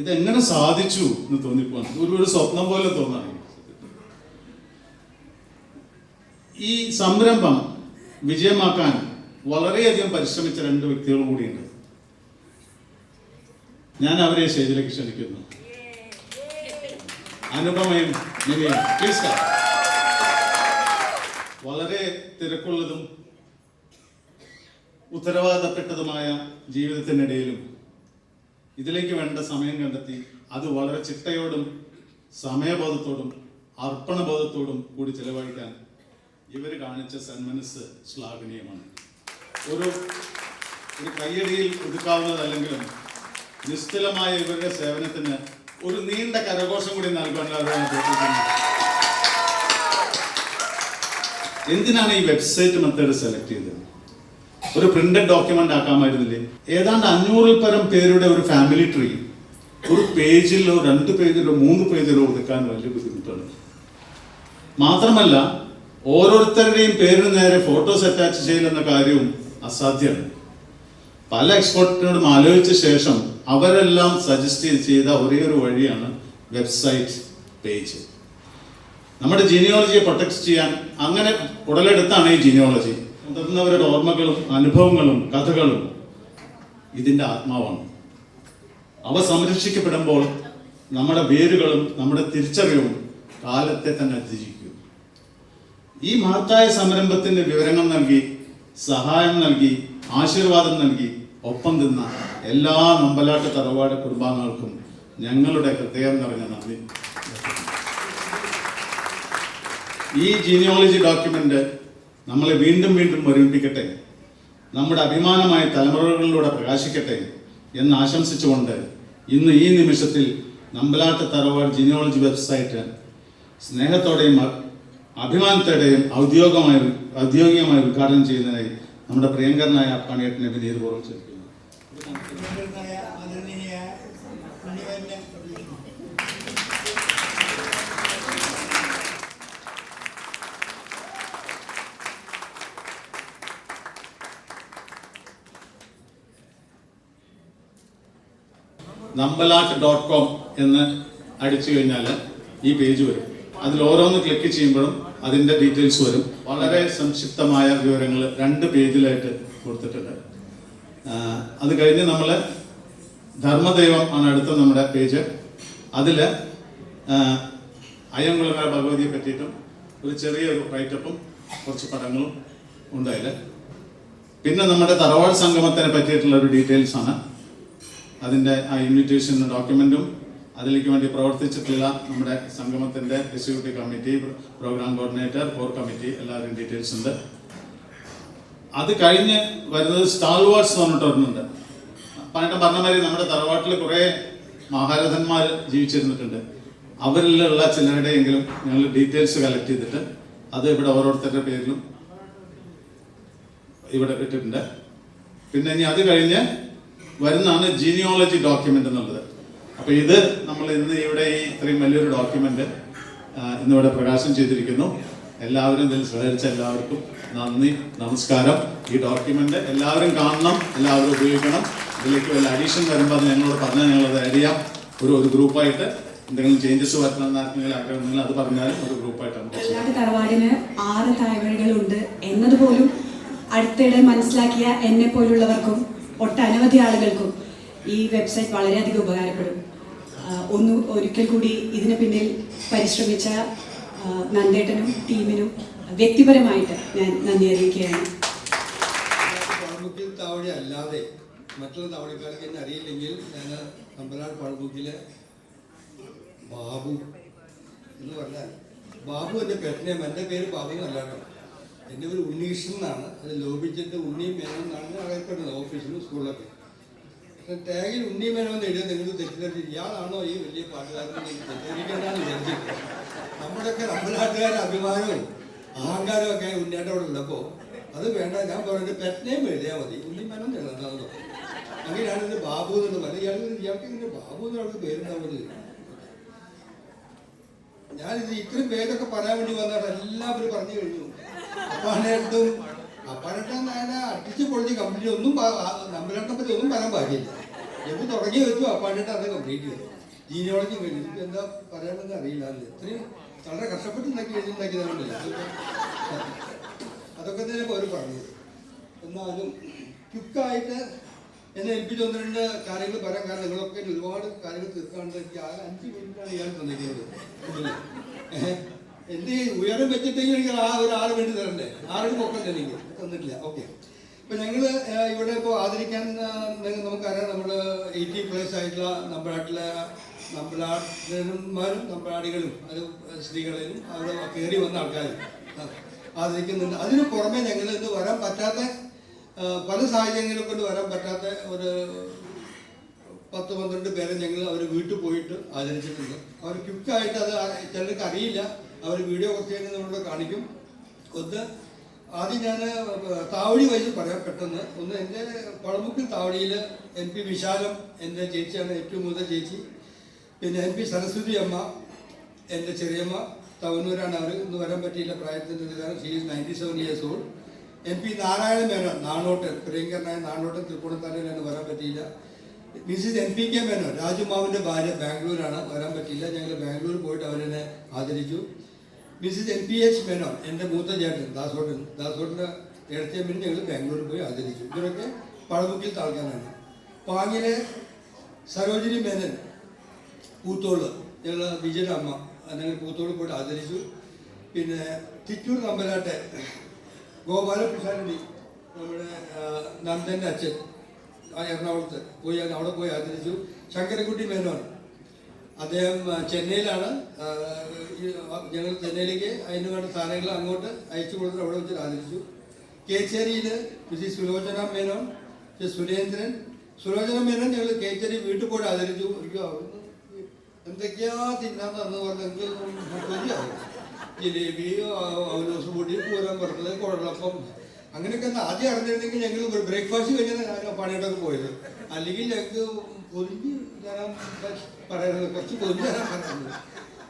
ഇതെങ്ങനെ സാധിച്ചു എന്ന് തോന്നിപ്പോവാണ്. ഒരു സ്വപ്നം പോലെ തോന്നാണ്. ഈ സംരംഭം വിജയമാക്കാൻ വളരെയധികം പരിശ്രമിച്ച 2 വ്യക്തികൾ കൂടിയുണ്ട്. ഞാൻ അവരെ സ്റ്റേജിലേക്ക് ക്ഷണിക്കുന്നു. അനുപമയും നിലയും. പ്ലീസ്. വളരെ തിരക്കുള്ളതും ഉത്തരവാദപ്പെട്ടതുമായ ജീവിതത്തിനിടയിലും ഇതിലേക്ക് വേണ്ട സമയം കണ്ടെത്തി അത് വളരെ ചിട്ടയോടും സമയബോധത്തോടും അർപ്പണബോധത്തോടും കൂടി ചെലവഴിക്കാൻ ഇവർ കാണിച്ച സന്മനസ് ശ്ലാഘനീയമാണ്. ഒരു കയ്യടിയിൽ ഒതുക്കാവുന്നതല്ലെങ്കിലും നിസ്തുലമായ ഇവരുടെ സേവനത്തിന് ഒരു നീണ്ട കരഘോഷം കൂടി നൽകാൻ എന്തിനാണ് ഈ വെബ്സൈറ്റ് മെത്തേഡ് സെലക്ട് ചെയ്തത്? ഒരു പ്രിന്റഡ് ഡോക്യുമെന്റ് ആക്കാമായിരുന്നില്ലേ? ഏതാണ്ട് 500-ൽ പരം പേരുടെ ഒരു ഫാമിലി ട്രീ ഒരു പേജിലോ 2 പേജിലോ 3 പേജിലോ ഒതുക്കാൻ വലിയ ബുദ്ധിമുട്ടാണ്. മാത്രമല്ല ഓരോരുത്തരുടെയും പേരിന് നേരെ ഫോട്ടോസ് അറ്റാച്ച് ചെയ്യലെന്ന കാര്യവും അസാധ്യമാണ്. പല എക്സ്പെർട്ടിനോടും ആലോചിച്ച ശേഷം അവരെല്ലാം സജസ്റ്റ് ചെയ്ത ഒരേ ഒരു വഴിയാണ് വെബ്സൈറ്റ് പേജ്. നമ്മുടെ ജീനിയോളജിയെ പ്രൊട്ടക്ട് ചെയ്യാൻ അങ്ങനെ ഉടലെടുത്താണ് ഈ ജീനിയോളജി. മുതിർന്നവരുടെ ഓർമ്മകളും അനുഭവങ്ങളും കഥകളും ഇതിൻ്റെ ആത്മാവാണ്. അവ സംരക്ഷിക്കപ്പെടുമ്പോൾ നമ്മുടെ വേരുകളും നമ്മുടെ തിരിച്ചറിവും കാലത്തെ തന്നെ അതിജീവിക്കും. ഈ മഹത്തായ സംരംഭത്തിന്റെ വിവരങ്ങൾ നൽകി, സഹായം നൽകി, ആശീർവാദം നൽകി ഒപ്പം നിന്ന എല്ലാ നമ്പലാട്ട് തറവാട് കുടുംബാംഗങ്ങൾക്കും ഞങ്ങളുടെ ഹൃദയം നിറഞ്ഞ നന്ദി. ഈ ജീനിയോളജി ഡോക്യുമെന്റ് നമ്മളെ വീണ്ടും വീണ്ടും ഒരുമിപ്പിക്കട്ടെ, നമ്മുടെ അഭിമാനമായ തലമുറകളിലൂടെ പ്രകാശിക്കട്ടെ എന്ന് ആശംസിച്ചുകൊണ്ട് ഇന്ന് ഈ നിമിഷത്തിൽ നമ്പലാട്ട് തറവാട് ജീനിയോളജി വെബ്സൈറ്റ് സ്നേഹത്തോടെയും അഭിമാനത്തോടെയും ഔദ്യോഗികമായി ഉദ്ഘാടനം ചെയ്യുന്നതിനായി നമ്മുടെ പ്രിയങ്കരനായ പണിയേട്ടനെ വിനീതപൂർവ്വം ക്ഷണിക്കുന്നു. nambalat.com എന്ന് അടിച്ചു കഴിഞ്ഞാൽ ഈ പേജ് വരും. അതിൽ ഓരോന്ന് ക്ലിക്ക് ചെയ്യുമ്പോഴും അതിൻ്റെ ഡീറ്റെയിൽസ് വരും. വളരെ സംക്ഷിപ്തമായ വിവരങ്ങൾ 2 പേജിലായിട്ട് കൊടുത്തിട്ടുണ്ട്. അത് കഴിഞ്ഞ് നമ്മൾ ധർമ്മദൈവം ആണ് അടുത്ത നമ്മുടെ പേജ്. അതിൽ അയ്യങ്കുളങ്ങര ഭഗവതിയെ പറ്റിയിട്ടും ഒരു ചെറിയൊരു റൈറ്റപ്പും കുറച്ച് പടങ്ങളും ഉണ്ടായില്ല. പിന്നെ നമ്മുടെ തറവാട് സംഗമത്തിനെ പറ്റിയിട്ടുള്ള ഒരു ഡീറ്റെയിൽസ് ആണ്. അതിൻ്റെ ആ ഇൻവിറ്റേഷൻ ഡോക്യുമെൻറ്റും അതിലേക്ക് വേണ്ടി പ്രവർത്തിച്ചിട്ടുള്ള നമ്മുടെ സംഗമത്തിൻ്റെ executive committee, programme coordinator, core committee എല്ലാവരും ഡീറ്റെയിൽസ് ഉണ്ട്. അത് കഴിഞ്ഞ് വരുന്നത് സ്റ്റാൾവാർഡ്സ് എന്ന് പറഞ്ഞിട്ട് വരുന്നുണ്ട്. പണ്ട് പറഞ്ഞ മാതിരി നമ്മുടെ തറവാട്ടിൽ കുറേ മഹാരഥന്മാർ ജീവിച്ചിരുന്നിട്ടുണ്ട്. അവരിലുള്ള ചിലരുടെയെങ്കിലും ഞങ്ങൾ ഡീറ്റെയിൽസ് കളക്ട് ചെയ്തിട്ട് അത് ഇവിടെ ഓരോരുത്തരുടെ പേരിലും ഇവിടെ ഇട്ടിട്ടുണ്ട്. പിന്നെ ഇനി അത് കഴിഞ്ഞ് വരുന്നതാണ് ജീനിയോളജി ഡോക്യുമെന്റ് എന്നുള്ളത്. അപ്പോൾ ഇത് നമ്മൾ ഇന്ന് ഇവിടെ ഈ ഇത്രയും വലിയൊരു ഡോക്യുമെന്റ് ഇന്നിവിടെ പ്രകാശനം ചെയ്തിരിക്കുന്നു. എല്ലാവരും ഇതിൽ സഹകരിച്ച എല്ലാവർക്കും നന്ദി, നമസ്കാരം. ഈ ഡോക്യുമെന്റ് എല്ലാവരും കാണണം, എല്ലാവരും ഉപയോഗിക്കണം. ഇതിലേക്ക് വല്ല അഡീഷൻ വരുമ്പോൾ അത് ഞങ്ങളോട് പറഞ്ഞാൽ ഞങ്ങളത് ആഡ് ചെയ്യാം. ഒരു ഗ്രൂപ്പായിട്ട് എന്തെങ്കിലും ചേഞ്ചസ് വരുത്തണമെന്ന് ആർക്കെങ്കിലും ആഗ്രഹമുണ്ടെങ്കിൽ അത് പറഞ്ഞാലും ഒരു ഗ്രൂപ്പായിട്ടാണ്. എല്ലാവരുടെ തറവാടിന് 6 തായ്വഴികളുണ്ട് എന്നതുപോലും അടുത്തിടെ മനസ്സിലാക്കിയ എന്നെ പോലുള്ളവർക്കും ഒട്ടനവധി ആളുകൾക്കും ഈ വെബ്സൈറ്റ് വളരെയധികം ഉപകാരപ്പെടും. ഒരിക്കൽ കൂടി ഇതിന് പിന്നിൽ പരിശ്രമിച്ച നന്ദേട്ടനും ടീമിനും വ്യക്തിപരമായിട്ട് ഞാൻ നന്ദി അറിയിക്കുകയാണ്. പഴമുക്കിൽ താവടി അല്ലാതെ മറ്റുള്ള താവടിക്കാർക്ക് എന്നെ അറിയില്ലെങ്കിൽ ഞാൻ നമ്പലാട് പഴമുക്കിലെ ബാബു എന്ന് പറഞ്ഞാൽ ബാബു എൻ്റെ പെറ്റ് എൻ്റെ പേര് ബാബു എന്നല്ല കേട്ടോ. എൻ്റെ പേര് ഉണ്ണീഷൻ എന്നാണ്. അത് ലോപിച്ചിട്ട് ഉണ്ണി മേനോൻ എന്നാണ് അറിയപ്പെടുന്നത് ഓഫീസിലും സ്കൂളിലൊക്കെ. പക്ഷെ ടാഗിൽ ഉണ്ണി മേനോൻ എന്ന് എഴുതിയാൽ നിങ്ങൾക്ക് തെറ്റിദ്ധരിച്ച് ഇയാളാണോ ഈ വലിയ പാട്ടുകാരനെ തെറ്റിദ്ധരിക്കേണ്ടെന്ന് വിചാരിച്ചിട്ട് നമ്മുടെയൊക്കെ നമ്പലാട്ടുകാരുടെ അഭിമാനവും അഹങ്കാരവും ഒക്കെ ഉണ്ണിയാട്ടോടെ ഉള്ളപ്പോൾ അത് വേണ്ട, ഞാൻ പറഞ്ഞിട്ട് പെറ്റ് നെയിം എഴുതിയാൽ മതി, ഉണ്ണി മേനോൻ എഴുതാമെന്നോ. അങ്ങനെയാണ് ഇത് ബാബു എന്ന് പറയുന്നത്. ഇയാൾക്ക് ഇങ്ങനെ ബാബു എന്നുള്ള പേരുണ്ടാവുന്നത്. ഞാനിത് ഇത്രയും പേരൊക്കെ പറയാൻ വേണ്ടി വന്നാൽ എല്ലാവരും പറഞ്ഞു കഴിഞ്ഞു. അപ്പാനട്ടും ഞാൻ അടിച്ച് പൊളിച്ച് കംപ്ലീറ്റ് ഒന്നും നമ്പലാട്ടിനെ പറ്റി ഒന്നും പറയാൻ പാടില്ല. എപ്പോൾ തുടങ്ങി വെച്ചു അപ്പാനിട്ട് അത് കംപ്ലീറ്റ് ചെയ്തു. ജീനിയോളജി കഴിഞ്ഞു. എനിക്ക് എന്താ പറയാനെന്ന് അറിയില്ല. ഇത്രയും വളരെ കഷ്ടപ്പെട്ട് എഴുതിണ്ടാക്കിയതാണല്ലോ. അതൊക്കെ തന്നെ അവർ പറഞ്ഞത്. എന്നാലും ക്വിക്കായിട്ട് എന്നെ ഏൽപ്പിച്ച് 1-2 കാര്യങ്ങൾ പറയാൻ. കാരണം നിങ്ങളൊക്കെ ഒരുപാട് കാര്യങ്ങൾ തീർക്കാണ്ട് എനിക്ക് ആകെ 5 മിനിറ്റാണ് ഇയാൾ തന്നിരിക്കുന്നത്. എന്ത് ഉയരം വെച്ചിട്ടെങ്കിൽ എനിക്ക് ഒരാൾ വേണ്ടി തരണ്ടേ? ആരും പൊക്കം എനിക്ക് തന്നിട്ടില്ല. ഓക്കെ. ഇപ്പം ഞങ്ങൾ ഇവിടെ ഇപ്പോൾ ആദരിക്കാൻ നമുക്കറിയാം, നമ്മൾ 80+ ആയിട്ടുള്ള നമ്പലാട്ടിലെ നമ്പലാടന്മാരും നമ്പലാടികളും അത് സ്ത്രീകളെയും അവിടെ കയറി വന്ന ആൾക്കാരും ആദരിക്കുന്നുണ്ട്. അതിന് പുറമെ ഞങ്ങൾ ഇന്ന് വരാൻ പറ്റാത്ത പല സാഹചര്യങ്ങളെ കൊണ്ട് വരാൻ പറ്റാത്ത ഒരു 10-12 പേരെ ഞങ്ങൾ അവർ വീട്ടിൽ പോയിട്ട് ആദരിച്ചിട്ടുണ്ട്. അവർ ക്വിക്കായിട്ട് അത് ചിലർക്ക് അറിയില്ല. അവർ വീഡിയോ കുറച്ച് കഴിഞ്ഞ് നമ്മളോട് കാണിക്കും. ആദ്യം ഞാൻ താവടി വഴി പറയാം പെട്ടെന്ന്. ഒന്ന് എൻ്റെ പഴമുക്കിൽ താവടിയിൽ MP വിശാലം എൻ്റെ ചേച്ചിയാണ്, ഏറ്റവും മുതൽ ചേച്ചി. പിന്നെ MP സരസ്വതി അമ്മ എൻ്റെ ചെറിയമ്മ, തവന്നൂരാണ്. അവർ ഇന്ന് വരാൻ പറ്റിയില്ല പ്രായത്തിൻ്റെ കാരണം. She is 97 years old. MP Narayana Menon Nanottan, പ്രിയങ്കരനായ നാണോട്ടൻ, തൃപ്പൂണിത്താരയിലാണ്, വരാൻ പറ്റിയില്ല. മിസ്സിസ് NPK മേനോൻ രാജുമാവിൻ്റെ ഭാര്യ, ബാംഗ്ലൂരാണ്, വരാൻ പറ്റിയില്ല. ഞങ്ങൾ ബാംഗ്ലൂർ പോയിട്ട് അവരെന്നെ ആദരിച്ചു. മിസ്സിസ് NPH മേനോൻ എൻ്റെ മൂത്ത ചേട്ടൻ ദാസോട്ടൻ്റെ ഇടത്തേമ്പിന് ഞങ്ങൾ ബാംഗ്ലൂരിൽ പോയി ആദരിച്ചു. ഇവരൊക്കെ പഴമുക്കിൽ താൽക്കാനാണ്. പാങ്ങിലെ സരോജിനി മേനൻ പൂത്തോള്, ഞങ്ങൾ വിജയുടെ അമ്മ, ഞങ്ങൾ പൂത്തോള് പോയിട്ട് ആദരിച്ചു. പിന്നെ തിറ്റൂർ നമ്പലാട്ടെ ഗോപാലപിഷാരടി, നമ്മുടെ നന്ദൻ്റെ അച്ഛൻ എറണാകുളത്ത് പോയി, അവിടെ പോയി ആദരിച്ചു. ശങ്കരൻകുട്ടി മേനോൻ അദ്ദേഹം ചെന്നൈയിലാണ്. ഞങ്ങൾ ചെന്നൈയിലേക്ക് അതിന് വേണ്ട സാധനങ്ങൾ അങ്ങോട്ട് അയച്ചു കൊടുത്തിട്ട് അവിടെ വെച്ച് ആദരിച്ചു. കേച്ചേരിയിൽ മിസ്സിസ് സുലോചന മേനോൻ, സുലോചന മേനോൻ ഞങ്ങൾ കേച്ചേരി വീട്ടിൽ പോയി ആദരിച്ചു. അവിടുന്ന് എന്തൊക്കെയാ തിന്നാന്ന് പറഞ്ഞ് കൊതിയാവും. ജിലേബിയോ അവലോസ് പൊടി, പൂരം വറുത്തത്, കുഴലപ്പം, അങ്ങനെയൊക്കെ ആദ്യം അറിഞ്ഞിരുന്നെങ്കിൽ ഞങ്ങൾ ബ്രേക്ക്ഫാസ്റ്റ് കഴിഞ്ഞാൽ പണിയിട്ടൊക്കെ പോയത്. അല്ലെങ്കിൽ ഞങ്ങൾക്ക് പൊതിഞ്ഞ് തരാൻ പറയുന്നത്, കുറച്ച് പൊതിഞ്ഞ് തരാൻ പറയുന്നത്.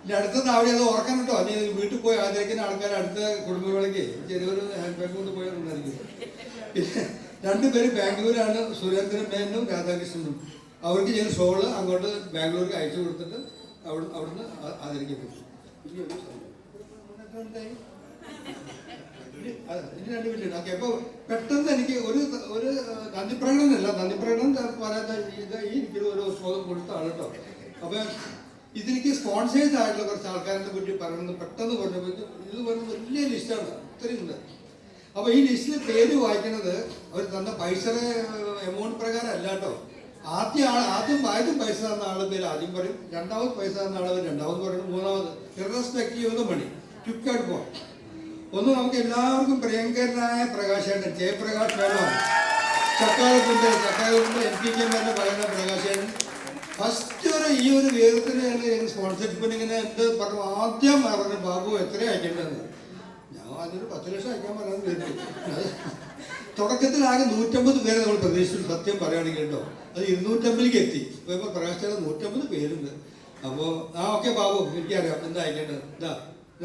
ഇനി അടുത്ത താവടി അത് ഓർക്കാൻ കേട്ടോ. നീ വീട്ടിൽ പോയി ആദരിക്കുന്ന ആൾക്കാർ അടുത്ത കുടുംബങ്ങളൊക്കെ ചെറിയൊരു ഹാൻഡ് ബാഗ് കൊണ്ട് പോയിട്ടുണ്ടായിരിക്കും. പിന്നെ 2 പേര് ബാംഗ്ലൂരാണ്, സുരേന്ദ്രൻ മേനും രാധാകൃഷ്ണനും. അവർക്ക് ഞാൻ ഷോള് അങ്ങോട്ട് ബാംഗ്ലൂർക്ക് അയച്ചു കൊടുത്തിട്ട് അവിടുന്ന് ആദരിക്കപ്പെട്ടു. ഇനി 2 മിനിറ്റ്. ഓക്കെ. അപ്പോൾ പെട്ടെന്ന് എനിക്ക് ഒരു നന്ദി പ്രകടനം പറയാത്ത ഈ എനിക്കൊരു ബോധം കൊടുത്താണ് കേട്ടോ. അപ്പോൾ ഇതിലേക്ക് സ്പോൺസേഴ്സ് ആയിട്ടുള്ള കുറച്ച് ആൾക്കാരെ പറ്റി പറയുന്നത് പെട്ടെന്ന് പറഞ്ഞപ്പോൾ ഇത് പറയുന്നത് വലിയ ലിസ്റ്റാണ്, ഇത്രയും ഉണ്ട്. അപ്പോൾ ഈ ലിസ്റ്റിൽ പേര് വായിക്കുന്നത് അവർ തന്ന പൈസയുടെ എമൗണ്ട് പ്രകാരം അല്ല കേട്ടോ. ആദ്യം പൈസ തന്ന ആളുടെ പേര് ആദ്യം പറയും, രണ്ടാമത് പൈസ തന്ന ആളെ രണ്ടാമത് പറയും, മൂന്നാമത് ഇറസ്പെക്റ്റീവ് ഓഫ് ദ മണി. ക്വിക്കായിട്ട് പോകാം. ഒന്ന് നമുക്ക് എല്ലാവർക്കും പ്രിയങ്കരനായ പ്രകാശേട്ടൻ ജയപ്രകാശ് മേനോൻ, ചക്കാലത്തിന്റെ NPK പറയുന്ന പ്രകാശേട്ടൻ ഫസ്റ്റ് ഈ ഒരു വേദത്തിന് സ്പോൺസർഷിപ്പിന് ഇങ്ങനെ എന്ത് പറഞ്ഞു ആദ്യം പറഞ്ഞു, ബാബു എത്ര അയക്കേണ്ടതെന്ന്. ഞാൻ അതിനൊരു 10 ലക്ഷം അയക്കാൻ പറയാൻ വരുന്നു. തുടക്കത്തിൽ ആകെ 150 പേരെ നമ്മൾ പ്രതീക്ഷിച്ചു, സത്യം പറയുകയാണെങ്കിൽ കേട്ടോ. അത് 250ലേക്ക് എത്തി. ഇപ്പോൾ പ്രകാശേട്ടൻ 150 പേരുണ്ട്. അപ്പോൾ ഓക്കെ ബാബു എനിക്കറിയാം എന്താ അയക്കേണ്ടത്.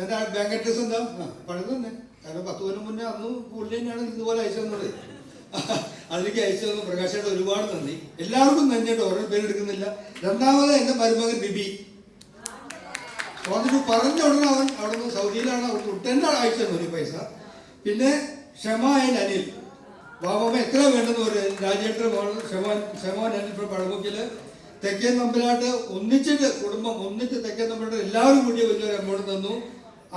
എൻ്റെ ബാങ്ക് അഡ്രസ് എന്താ? പഴയത് തന്നെ. കാരണം 10 കൊല്ലം മുന്നേ അന്ന് പുള്ളി തന്നെയാണ് ഇതുപോലെ അയച്ചു തന്നത്. അതിലേക്ക് അയച്ചു തന്നു പ്രകാശേട്ടൻ, ഒരുപാട് നന്ദി. എല്ലാവർക്കും നന്ദി കേട്ടോ, ഓരോ പേരെടുക്കുന്നില്ല. രണ്ടാമത് എൻ്റെ മരുമകൻ ബിബി സ്പോൺസർ പറഞ്ഞ ഉടനെ അവൻ അവിടെ നിന്ന് സൗദിയിലാണ്, അവിടെ ഉടനെ അയച്ചു തന്നു ഒരു പൈസ. പിന്നെ ക്ഷമ ആൻഡ് അനിൽ, ബാബമ്മ എത്ര വേണ്ടെന്ന് പറയും. രാജേട്ടൻ ക്ഷമോൻ അനിൽ ഇപ്പോൾ പഴമുക്കിൽ തെക്കേ നമ്പലാട്ട് ഒന്നിച്ചിട്ട് കുടുംബം ഒന്നിച്ച് തെക്കേ നമ്പലാട്ട് എല്ലാവരും കൂടി വലിയൊരു എമൗണ്ട് തന്നു.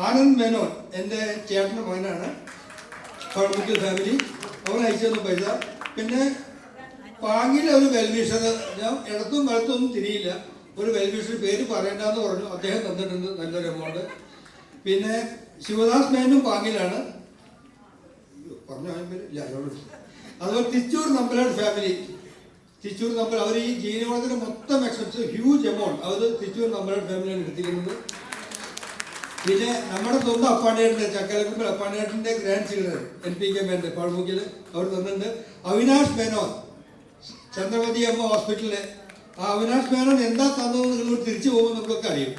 ആനന്ദ് മേനോൻ എൻ്റെ ചേട്ടൻ്റെ മകനാണ്, പഴമുക്കിൽ ഫാമിലി, അവൻ അയച്ചു തന്നു പൈസ. പിന്നെ പാങ്ങിലെ ഒരു വെൽവിഷർ, ഞാൻ ഇടത്തും വലത്തും ഒന്നും തിരിയില്ല, ഒരു വെൽവിഷർ പേര് പറയണ്ടെന്ന് പറഞ്ഞു, അദ്ദേഹം തന്നിട്ടുണ്ട് നല്ലൊരു എമൗണ്ട്. പിന്നെ ശിവദാസ് മേനും പാങ്ങിലാണ്, പറഞ്ഞ പേര് ഇല്ല അതോട്. അതുപോലെ തിച്ചൂർ നമ്പലാട് ഫാമിലി, തിച്ചൂർ നമ്പർ അവർ ഈ ജീവനത്തിന് മൊത്തം എക്സ്പെൻസ് ഹ്യൂജ് എമൗണ്ട് അവർ തിച്ചൂർ നമ്പലാട് ഫാമിലിയാണ് എടുത്തിരിക്കുന്നത്. പിന്നെ നമ്മുടെ സ്വന്തം അപ്പാണ്ടേട്ടൻ്റെ ചക്കലക്കുമ്പൽ അപ്പാണ്ടേട്ടൻ്റെ ഗ്രാൻഡ് ചിൽഡ്രൻ NPK മേൻ്റെ പഴമുക്കിൽ അവർ തന്നിട്ടുണ്ട്. അവിനാഷ് മേനോൻ ചന്ദ്രമതി അമ്മ ഹോസ്പിറ്റലിൽ, ആ അവിനാഷ് മേനോൻ എന്താ തന്നതെന്ന് നിങ്ങൾ തിരിച്ചു പോകുമ്പോൾ നമുക്കൊക്കെ അറിയും.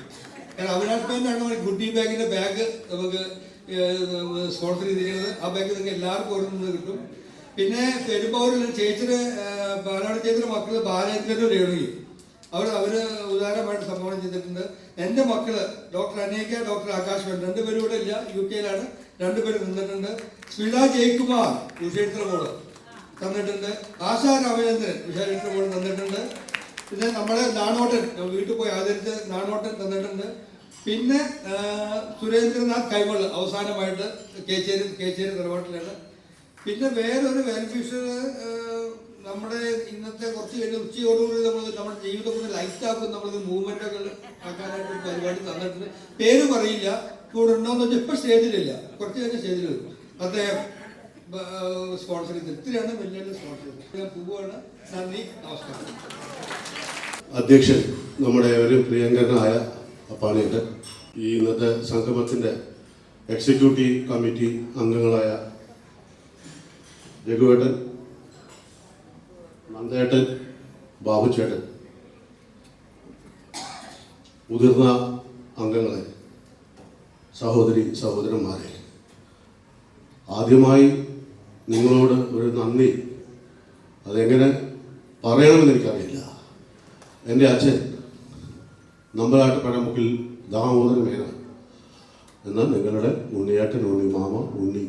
കാരണം അവിനാഷ് മേനോനാണ് ഗുഡി ബാഗിൻ്റെ ബാഗ് നമുക്ക് സ്പോൺസർ ചെയ്തിരിക്കുന്നത്. ആ ബാഗ് നിങ്ങൾക്ക് എല്ലാവർക്കും ഓരോ നിന്ന് കിട്ടും. പിന്നെ പെരുമ്പാവൂരിൽ ചേച്ചിയുടെ ബാലാട് ചേച്ചിയുടെ മക്കൾ ബാലേന്ദ്രനും രേണുകയും അവർ ഉദാരമായിട്ട് സംഭാവന ചെയ്തിട്ടുണ്ട്. എൻ്റെ മക്കള് ഡോക്ടർ അനേക, ഡോക്ടർ ആകാശ് വേൺ, 2 പേരും ഇവിടെ ഇല്ല, UK യിലാണ്, 2 പേര് നിന്നിട്ടുണ്ട്. സ്മിത ജയ്കുമാർ ഉഷേത്ര മോള് തന്നിട്ടുണ്ട്. ആശാ രാമചന്ദ്രൻ ഉഷേത്ര മോള് തന്നിട്ടുണ്ട്. പിന്നെ നമ്മളെ നാണോട്ടൻ വീട്ടിൽ പോയി ആദരിച്ച് നാണോട്ടൻ തന്നിട്ടുണ്ട്. പിന്നെ സുരേന്ദ്രനാഥ് കൈമൾ അവസാനമായിട്ട് കേച്ചേരി തറവാട്ടിലാണ്. പിന്നെ വേറൊരു വെൽഫിഷർ നമ്മുടെ ഇന്നത്തെ കുറച്ച് കഴിഞ്ഞ് ഉച്ചയോടുകൂടി നമ്മുടെ ജീവിതം കൊണ്ട് ലൈറ്റ് ആക്കും, നമ്മളത് മൂവ്മെന്റുകൾ ആക്കാനായിട്ട് ഒരു പരിപാടി തന്നിട്ടുണ്ട്. പേര് പറയില്ല, കൂടെ ഉണ്ടോന്ന് വെച്ചാൽ ഇപ്പം സ്റ്റേജിലില്ല, കുറച്ച് കഴിഞ്ഞ സ്റ്റേജിൽ വരും. അദ്ദേഹം സ്പോൺസർ ചെയ്ത് ഇത്രയാണ് വലിയ സ്പോൺസർ ചെയ്തത്. ഞാൻ പോവുകയാണ്. നന്ദി, നമസ്കാരം. അധ്യക്ഷൻ നമ്മുടെ ഒരു പ്രിയങ്കരനായ അപ്പാണിയുടെ ഈ ഇന്നത്തെ സംഗമത്തിൻ്റെ എക്സിക്യൂട്ടീവ് കമ്മിറ്റി അംഗങ്ങളായ രഘുവേട്ടൻ, നന്ദേട്ടൻ, ബാബുച്ചേട്ടൻ, മുതിർന്ന അംഗങ്ങളെ, സഹോദരന്മാരെ, ആദ്യമായി നിങ്ങളോട് ഒരു നന്ദി. അതെങ്ങനെ പറയണമെന്ന് എനിക്കറിയില്ല. എൻ്റെ അച്ഛൻ നമ്പലാട്ട് പഴമുക്കിൽ ദാമോദരൻ മേനോൻ എന്ന നിങ്ങളുടെ ഉണ്ണിയേട്ടൻ, ഉണ്ണിമാമ, ഉണ്ണി,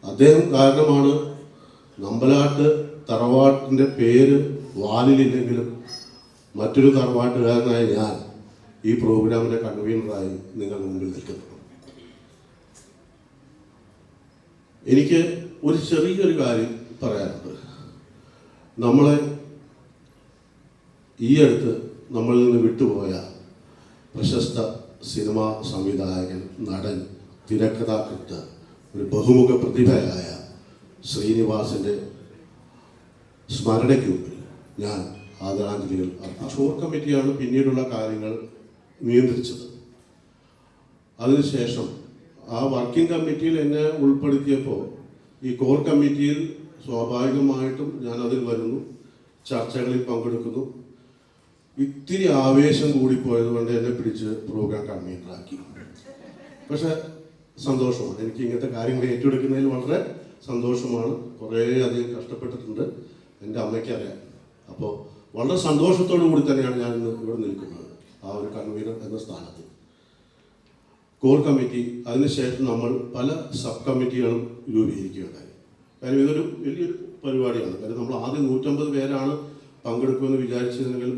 അദ്ദേഹം കാരണമാണ് നമ്പലാട്ട് തറവാട്ടിൻ്റെ പേര് വാലിലില്ലെങ്കിലും മറ്റൊരു തറവാട്ടുകാരനായ ഞാൻ ഈ പ്രോഗ്രാമിൻ്റെ കൺവീനറായി നിങ്ങളുടെ മുമ്പിൽ നിൽക്കുന്നു. എനിക്ക് ഒരു ചെറിയൊരു കാര്യം പറയാനുണ്ട്. നമ്മളെ ഈ അടുത്ത് നമ്മളിൽ നിന്ന് വിട്ടുപോയ പ്രശസ്ത സിനിമാ സംവിധായകൻ, നടൻ, തിരക്കഥാകൃത്ത്, ഒരു ബഹുമുഖ പ്രതിഭയായ ശ്രീനിവാസിൻ്റെ സ്മരണയ്ക്ക് മുമ്പിൽ ഞാൻ ആദരാഞ്ജലികൾ അർപ്പിച്ചു. കോർ കമ്മിറ്റിയാണ് പിന്നീടുള്ള കാര്യങ്ങൾ നിയന്ത്രിച്ചത്. അതിനുശേഷം ആ വർക്കിംഗ് കമ്മിറ്റിയിൽ എന്നെ ഉൾപ്പെടുത്തിയപ്പോൾ ഈ കോർ കമ്മിറ്റിയിൽ സ്വാഭാവികമായിട്ടും ഞാൻ അതിൽ വരുന്നു, ചർച്ചകളിൽ പങ്കെടുക്കുന്നു. ഇത്തിരി ആവേശം കൂടിപ്പോയത് കൊണ്ട് എന്നെ പിടിച്ച് പ്രോഗ്രാം കൺവീനറാക്കി. പക്ഷെ സന്തോഷമാണ്, എനിക്ക് ഇങ്ങനത്തെ കാര്യങ്ങൾ ഏറ്റെടുക്കുന്നതിൽ വളരെ സന്തോഷമാണ്. കുറേ അധികം കഷ്ടപ്പെട്ടിട്ടുണ്ട്, എൻ്റെ അമ്മയ്ക്കറിയാം. അപ്പോൾ വളരെ സന്തോഷത്തോടു കൂടി തന്നെയാണ് ഞാൻ ഇന്ന് ഇവിടെ നിൽക്കുന്നത്, ആ ഒരു കൺവീനർ എന്ന സ്ഥാനത്ത്. കോർ കമ്മിറ്റി, അതിനുശേഷം നമ്മൾ പല സബ് കമ്മിറ്റികളും രൂപീകരിക്കുകയുണ്ടായി. കാര്യം ഇതൊരു വലിയൊരു പരിപാടിയാണ്. കാര്യം നമ്മൾ ആദ്യം 150 പേരാണ് പങ്കെടുക്കുമെന്ന് വിചാരിച്ചിരുന്നെങ്കിൽ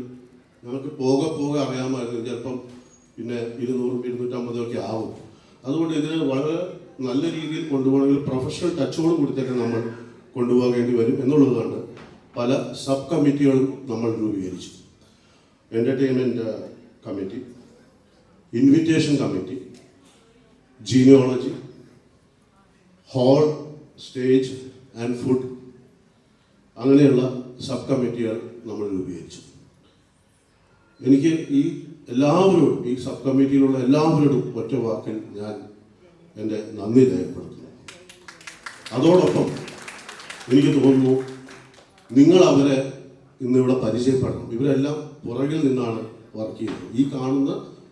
ഞങ്ങൾക്ക് പോകെ അറിയാമായിരുന്നു ചിലപ്പം പിന്നെ 200, 250 ഒക്കെ ആവും. അതുകൊണ്ട് ഇതിന് വളരെ നല്ല രീതിയിൽ കൊണ്ടുപോകണമെങ്കിൽ പ്രൊഫഷണൽ ടച്ചോട് കൂടി തന്നെ നമ്മൾ കൊണ്ടുപോകേണ്ടി വരും എന്നുള്ളതുകൊണ്ട് പല സബ് കമ്മിറ്റികളും നമ്മൾ രൂപീകരിച്ചു. Entertainment committee, invitation committee, genealogy, hall, stage and food, അങ്ങനെയുള്ള സബ് കമ്മിറ്റികൾ നമ്മൾ രൂപീകരിച്ചു. എനിക്ക് ഈ എല്ലാവരോടും, ഈ സബ് കമ്മിറ്റിയിലുള്ള എല്ലാവരോടും ഒറ്റ വാക്കിൽ ഞാൻ എൻ്റെ നന്ദി രേഖപ്പെടുത്തുന്നു. അതോടൊപ്പം എനിക്ക് തോന്നുന്നു നിങ്ങൾ അവരെ ഇന്നിവിടെ പരിചയപ്പെടണം. ഇവരെല്ലാം പുറകിൽ നിന്നാണ് വർക്ക് ചെയ്യുന്നത്. ഈ കാണുന്ന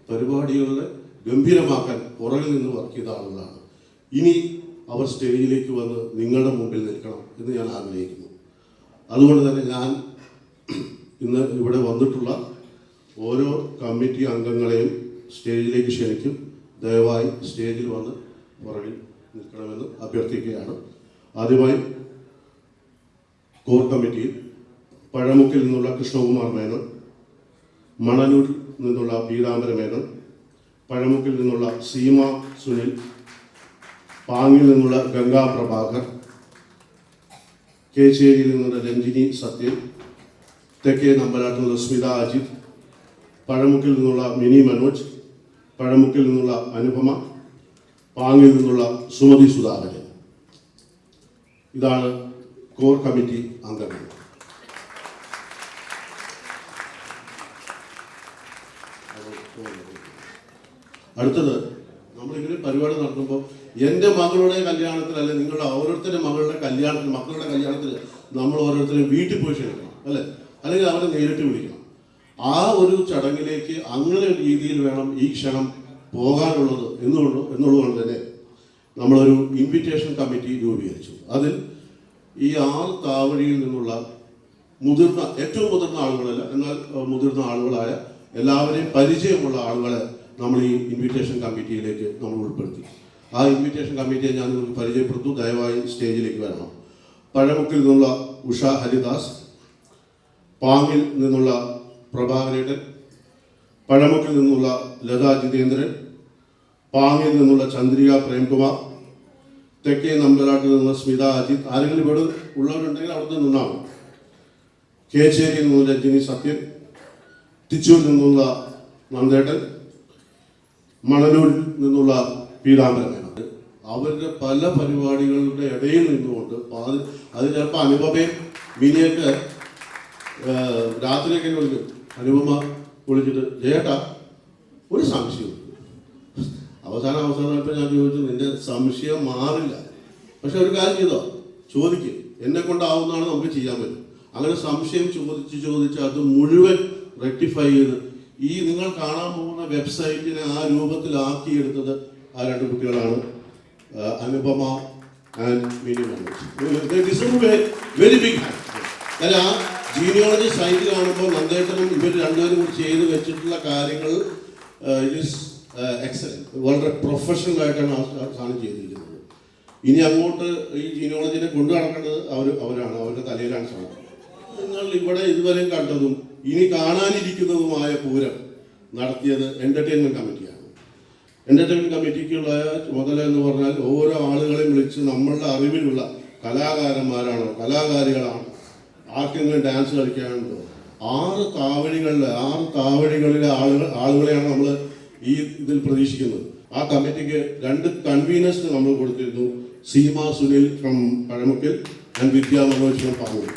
പരിപാടികളെ ഗംഭീരമാക്കാൻ പുറകിൽ നിന്ന് വർക്ക് ചെയ്ത ആളുകളാണ്. ഇനി അവർ സ്റ്റേജിലേക്ക് വന്ന് നിങ്ങളുടെ മുമ്പിൽ നിൽക്കണം എന്ന് ഞാൻ ആഗ്രഹിക്കുന്നു. അതുകൊണ്ട് തന്നെ ഞാൻ ഇന്ന് ഇവിടെ വന്നിട്ടുള്ള ഓരോ കമ്മിറ്റി അംഗങ്ങളെയും സ്റ്റേജിലേക്ക് ക്ഷണിക്കും. ദയവായി സ്റ്റേജിൽ വന്ന് പുറകിൽ നിൽക്കണമെന്ന് അഭ്യർത്ഥിക്കുകയാണ്. ആദ്യമായി കോർ കമ്മിറ്റിയിൽ പഴമുക്കിൽ നിന്നുള്ള കൃഷ്ണകുമാർ മേനോൻ, മണലൂരിൽ നിന്നുള്ള പീതാംബര മേനോൻ, പഴമുക്കിൽ നിന്നുള്ള സീമ സുനിൽ, പാങ്ങിൽ നിന്നുള്ള ഗംഗാ പ്രഭാകർ, കേച്ചേരിയിൽ നിന്നുള്ള രഞ്ജിനി സത്യൻ, തെക്കേ നമ്പലാട്ടിൽ നിന്നുള്ള സ്മിത അജിത്, പഴമുക്കിൽ നിന്നുള്ള മിനി മനോജ്, പഴമുക്കിൽ നിന്നുള്ള അനുപമ, പാങ്ങിൽ നിന്നുള്ള സുമതി സുധാകരൻ. ഇതാണ് കോർ കമ്മിറ്റി അംഗങ്ങൾ. അടുത്തത്, നമ്മളിങ്ങനെ പരിപാടി നടത്തുമ്പോൾ എൻ്റെ മകളുടെ കല്യാണത്തിൽ അല്ലെങ്കിൽ നിങ്ങളുടെ ഓരോരുത്തരുടെ മകളുടെ കല്യാണത്തിന്, മക്കളുടെ കല്യാണത്തിന് നമ്മൾ ഓരോരുത്തരും വീട്ടിൽ പോയി ക്ഷണിക്കണം, അല്ലേ? അല്ലെങ്കിൽ അവരെ നേരിട്ട് വിളിക്കണം. ആ ഒരു ചടങ്ങിലേക്ക് അങ്ങനെ ഒരു രീതിയിൽ വേണം ഈ ക്ഷണം പോകാനുള്ളത് എന്നുള്ളതുകൊണ്ട് തന്നെ നമ്മളൊരു ഇൻവിറ്റേഷൻ കമ്മിറ്റി രൂപീകരിച്ചു. അതിൽ ഈ 6 താവഴിയിൽ നിന്നുള്ള ഏറ്റവും മുതിർന്ന ആളുകളല്ല, എന്നാൽ മുതിർന്ന ആളുകളായ എല്ലാവരെയും പരിചയമുള്ള ആളുകളെ നമ്മൾ ഈ ഇൻവിറ്റേഷൻ കമ്മിറ്റിയിലേക്ക് നമ്മൾ ഉൾപ്പെടുത്തി. ആ ഇൻവിറ്റേഷൻ കമ്മിറ്റിയെ ഞാൻ നിങ്ങൾക്ക് പരിചയപ്പെടുത്തും. ദയവായി സ്റ്റേജിലേക്ക് വരണം. പഴമുക്കിൽ നിന്നുള്ള ഉഷ ഹരിദാസ്, പാങ്ങിൽ നിന്നുള്ള പ്രഭാകരേട്ടൻ, പഴമുക്കിൽ നിന്നുള്ള ലതാ ജിതേന്ദ്രൻ, പാങ്ങിൽ നിന്നുള്ള ചന്ദ്രിക പ്രേംകുമാർ, തെക്കേ നമ്പലാട്ടിൽ നിന്നുള്ള സ്മിത അജിത്. ആരെങ്കിലും ഇവിടെ ഉള്ളവരുണ്ടെങ്കിൽ അവിടുന്ന് നിന്നാണ്. കേച്ചേരിയിൽ നിന്നുള്ള രഞ്ജിനി സത്യൻ, തിച്ചൂരിൽ നിന്നുള്ള നന്ദേട്ടൻ, മണലൂരിൽ നിന്നുള്ള പീതാംബര മേനോൻ. അവരുടെ പല പരിപാടികളുടെ ഇടയിൽ നിന്നുകൊണ്ട് അത് ചിലപ്പോൾ അനുപമയും മിനിയൊക്കെ രാത്രിയൊക്കെ വിളിക്കും. അനുപമ വിളിച്ചിട്ട് ജയേട്ടാ ഒരു സംശയമുണ്ട്. അവസാനമായപ്പോൾ ഞാൻ ചോദിച്ചു, നിന്റെ സംശയം മാറില്ല, പക്ഷെ ഒരു കാര്യം ചെയ്തോ, ചോദിക്കും, എന്നെ കൊണ്ടാവുന്നതാണ് നമുക്ക് ചെയ്യാൻ പറ്റും. അങ്ങനെ സംശയം ചോദിച്ച് അത് മുഴുവൻ റെക്ടിഫൈ ചെയ്ത് ഈ നിങ്ങൾ കാണാൻ പോകുന്ന വെബ്സൈറ്റിനെ ആ രൂപത്തിലാക്കിയെടുത്തത് ആ 2 കുട്ടികളാണ്, Anupama and Mini Manoj. Very big hand. കാരണം ആ ജീനിയോളജി സൈറ്റ് കാണുമ്പോൾ നന്ദേട്ടനും ഇവർ 2 പേരും കൂടി ചെയ്ത് വെച്ചിട്ടുള്ള കാര്യങ്ങൾ ഇസ് എക്സലന്റ്. വളരെ പ്രൊഫഷണൽ ആയിട്ടാണ് ആ സാധനം ചെയ്തിരിക്കുന്നത്. ഇനി അങ്ങോട്ട് ഈ ജീനിയോളജിനെ കൊണ്ടു നടക്കേണ്ടത് അവരാണ്, അവരുടെ തലയിലാണ് സാധനം. നിങ്ങൾ ഇവിടെ ഇതുവരെയും കണ്ടതും ഇനി കാണാനിരിക്കുന്നതുമായ പൂരം നടത്തിയത് എൻ്റർടൈൻമെൻറ്റ് കമ്മിറ്റിയാണ്. എൻ്റർടൈൻമെൻറ്റ് കമ്മിറ്റിക്കുള്ള ചുമതല എന്ന് പറഞ്ഞാൽ ഓരോ ആളുകളെയും വിളിച്ച് നമ്മളുടെ അറിവിലുള്ള കലാകാരന്മാരാണോ കലാകാരികളാണോ ആർക്കെങ്കിലും ഡാൻസ് കളിക്കാനുണ്ടോ 6 താവഴികളിലെ ആളുകളെയാണ് നമ്മൾ ഈ ഇതിൽ പ്രതീക്ഷിക്കുന്നത്. ആ കമ്മിറ്റിക്ക് 2 കൺവീനേഴ്സിന് നമ്മൾ കൊടുത്തിരുന്നു. സീമ സുനിൽ ഫ്രം പഴമുക്കിൽ ആൻഡ് വിദ്യ മനോജ് ഫ്രം പാങ്ങൂർ.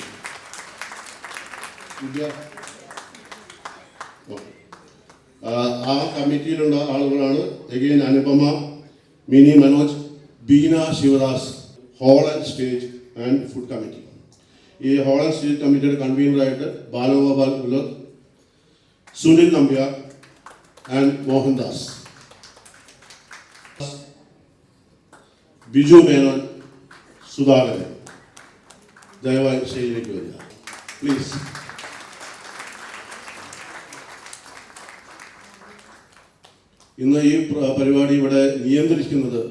ആ കമ്മിറ്റിയിലുള്ള ആളുകളാണ് again Anupama, Mini Manoj, Beena Sivadas, hall and stage and food committee. ഈ ഹോൾ ആൻഡ് സ്റ്റേജ് കമ്മിറ്റിയുടെ കൺവീനറായിട്ട് ബാലഗോപാൽ ഉള്ളർ, സുനിൽ നമ്പ്യാർ ആൻഡ് മോഹൻദാസ്. ബിജു മേനോൻ, സുധാകരൻ. ദയവായി സ്റ്റേജിലേക്ക് വരിക പ്ലീസ്. ഇന്ന് ഈ പരിപാടി ഇവിടെ നിയന്ത്രിക്കുന്നത്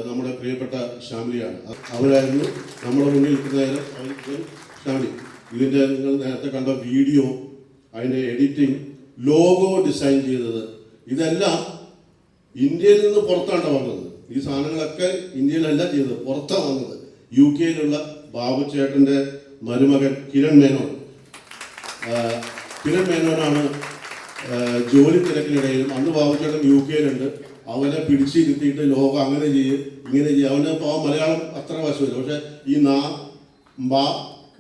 നമ്മുടെ പ്രിയപ്പെട്ട ഷാമിലിയാണ്. അവരായിരുന്നു നമ്മുടെ മുന്നിൽ നിൽക്കുന്ന നേരം ഷാമിലി. ഇതിൻ്റെ നിങ്ങൾ നേരത്തെ കണ്ട വീഡിയോ, അതിൻ്റെ എഡിറ്റിംഗ്, ലോഗോ ഡിസൈൻ ചെയ്തത്, ഇതെല്ലാം ഇന്ത്യയിൽ നിന്ന് പുറത്താണ് വന്നത്. ഈ സാധനങ്ങളൊക്കെ ഇന്ത്യയിലല്ല ചെയ്തത്, പുറത്താണ് വന്നത്. UK ബാബു ചേട്ടൻ്റെ മരുമകൻ കിരൺ മേനോൻ. കിരൺ മേനോനാണ് ജോലി തിരക്കിനിടയിലും, അന്ന് ബാബു ചേട്ടൻ UK അവനെ പിടിച്ചിരുത്തിയിട്ട് ലോഗോ അങ്ങനെ ചെയ്യും ഇങ്ങനെ ചെയ്യും. അവന് ഇപ്പോൾ മലയാളം അത്ര വശമില്ല, പക്ഷെ ഈ നാ ബാ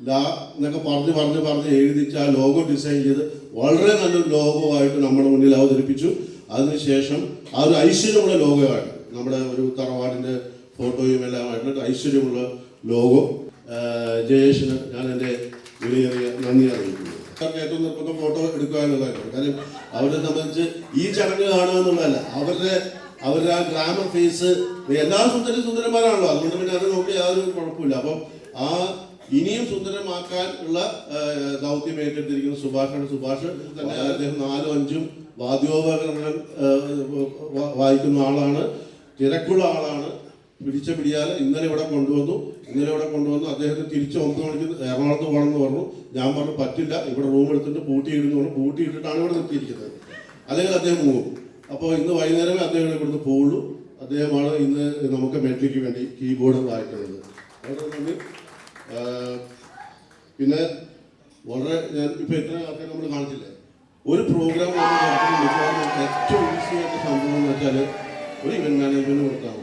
ലാ എന്നൊക്കെ പറഞ്ഞ് എഴുതിച്ച് ആ ലോഗോ ഡിസൈൻ ചെയ്ത് വളരെ നല്ലൊരു ലോഗോ ആയിട്ട് നമ്മുടെ മുന്നിൽ അവതരിപ്പിച്ചു. അതിനുശേഷം ആ ഒരു ഐശ്വര്യമുള്ള ലോഗോ ആയിട്ട് നമ്മുടെ ഒരു തറവാടിൻ്റെ ഫോട്ടോയും എല്ലാമായിട്ട് ഐശ്വര്യമുള്ള ലോഗോ ജയേഷിന് ഞാൻ എൻ്റെ വിലയേറിയ നന്ദി അറിയിക്കുന്നു. ഏറ്റവും നിർബന്ധം ഫോട്ടോ എടുക്കുക എന്നുള്ളതാണ്. കാര്യം അവരെ സംബന്ധിച്ച് ഈ ചടങ്ങ് കാണുക എന്നുള്ളതല്ല, അവരുടെ ആ ഗ്ലാമർ ഫേസ്, എല്ലാ സുന്ദരന്മാരാണല്ലോ, അതുകൊണ്ട് പിന്നെ അത് നോക്കി യാതൊരു കുഴപ്പമില്ല. അപ്പം ആ ഇനിയും സുന്ദരമാക്കാൻ ഉള്ള ദൗത്യം ഏറ്റെടുത്തിരിക്കുന്ന സുഭാഷ് തന്നെ. അദ്ദേഹം 4-5 വാദ്യോപകരണം വായിക്കുന്ന ആളാണ്, തിരക്കുള്ള ആളാണ്. പിടിച്ച പിടിയാൽ ഇന്നലെ ഇവിടെ കൊണ്ടുവന്നു. അദ്ദേഹത്തിന് തിരിച്ച് 9 മണിക്ക് എറണാകുളത്ത് പോകണമെന്ന് പറഞ്ഞു. ഞാൻ പറഞ്ഞു പറ്റില്ല, ഇവിടെ റൂം എടുത്തിട്ട് പൂട്ടിയിട്ടിട്ടാണ് ഇവിടെ നിർത്തിയിരിക്കുന്നത്, അല്ലെങ്കിൽ അദ്ദേഹം പോകും. അപ്പോൾ ഇന്ന് വൈകുന്നേരമേ അദ്ദേഹം ഇവിടുന്ന് പോവുള്ളൂ. അദ്ദേഹമാണ് ഇന്ന് നമുക്ക് മെഡ്ലിക്ക് വേണ്ടി കീബോർഡ് വായിക്കുന്നത്. വളരെ നന്ദി. പിന്നെ വളരെ ഞാൻ ഇപ്പോൾ എത്ര ആൾക്കാർ നമ്മൾ കാണിച്ചില്ലേ, ഒരു പ്രോഗ്രാം മിക്കവാറും ഏറ്റവും ഈസി ആയിട്ട് സംഭവം എന്ന് വെച്ചാൽ ഒരു ഇവന്റ് മാനേജ്മെന്റ് കൊടുത്താൽ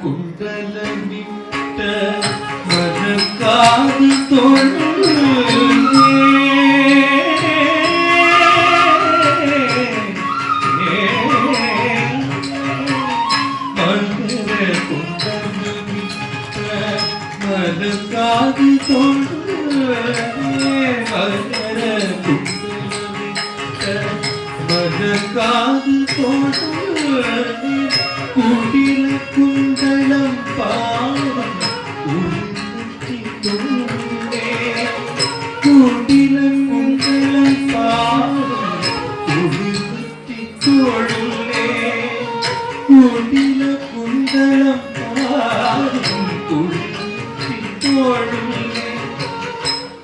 കുണ്ടലം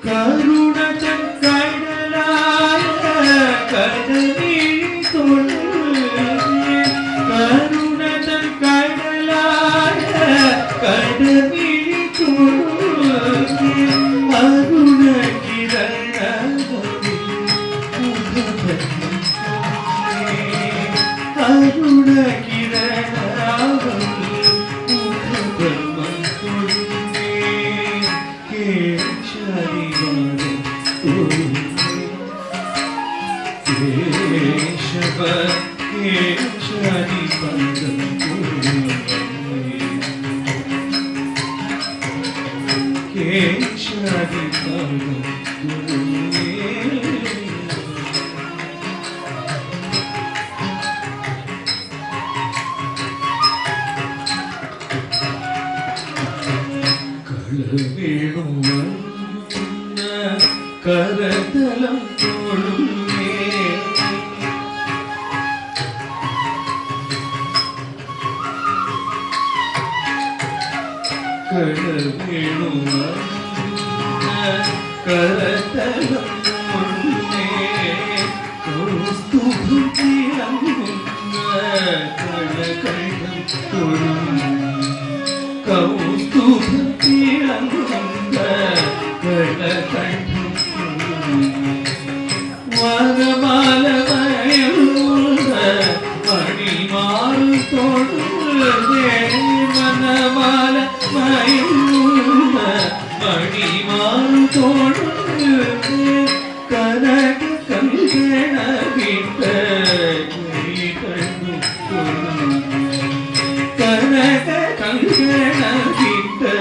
കരുണതൻ കടലായ കടലിൽ തൊഴുകേ കരുണതൻ കടലായ കടലിൽ തൊഴുകേ കരതലം തോളുമേ കരവേണുവ കരതലം തോളുമേ കൗസ്തുഭത്തിളങ്ങുന്ന കഴകഴം തോളും കൗസ്തുഭത്തിളങ്ങുന്ന കഴകഴം വനമാലമയുള്ള മണിമാറു തൊഴുതേ വനമാലമയുള്ള മണിമാറു തൊഴുതേ കനക കങ്കണ വിട്ട് കനക കങ്കണ വിട്ട്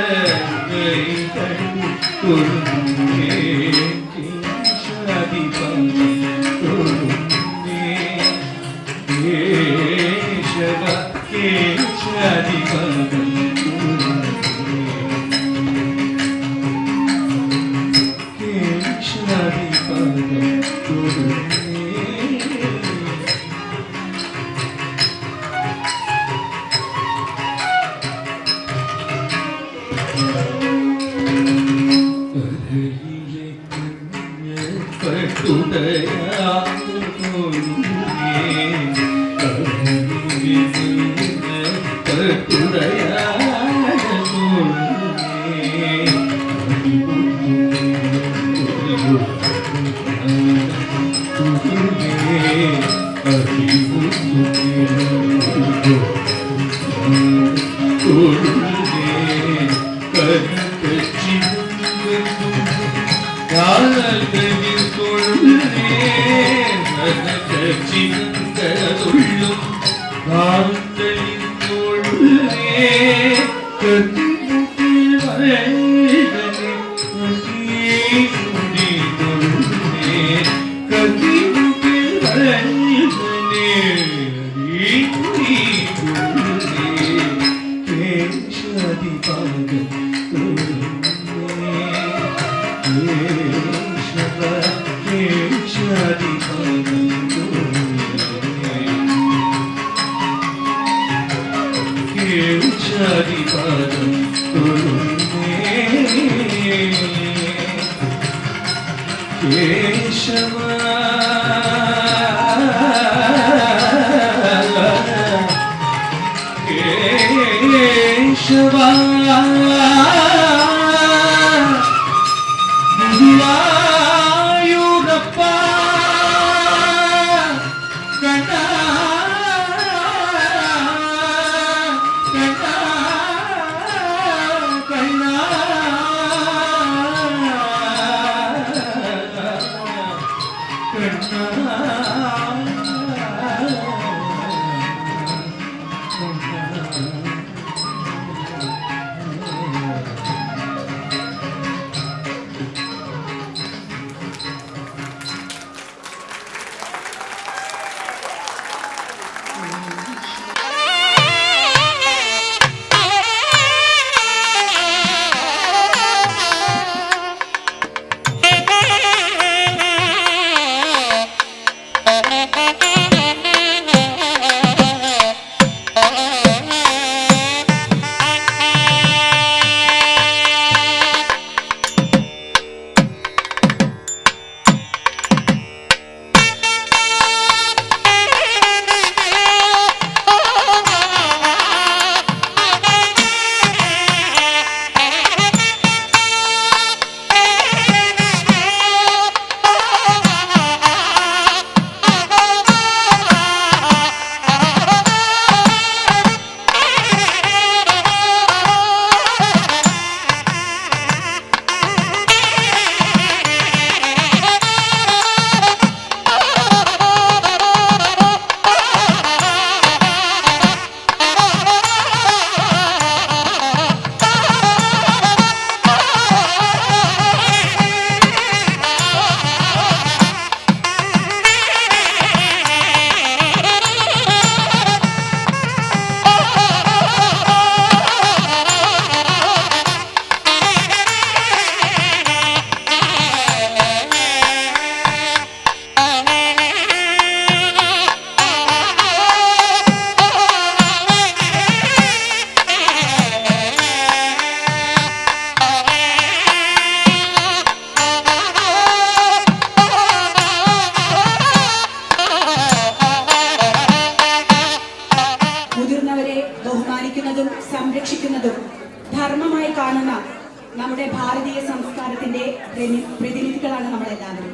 പ്രതിനിധികളാണ് നമ്മളെല്ലാവരും.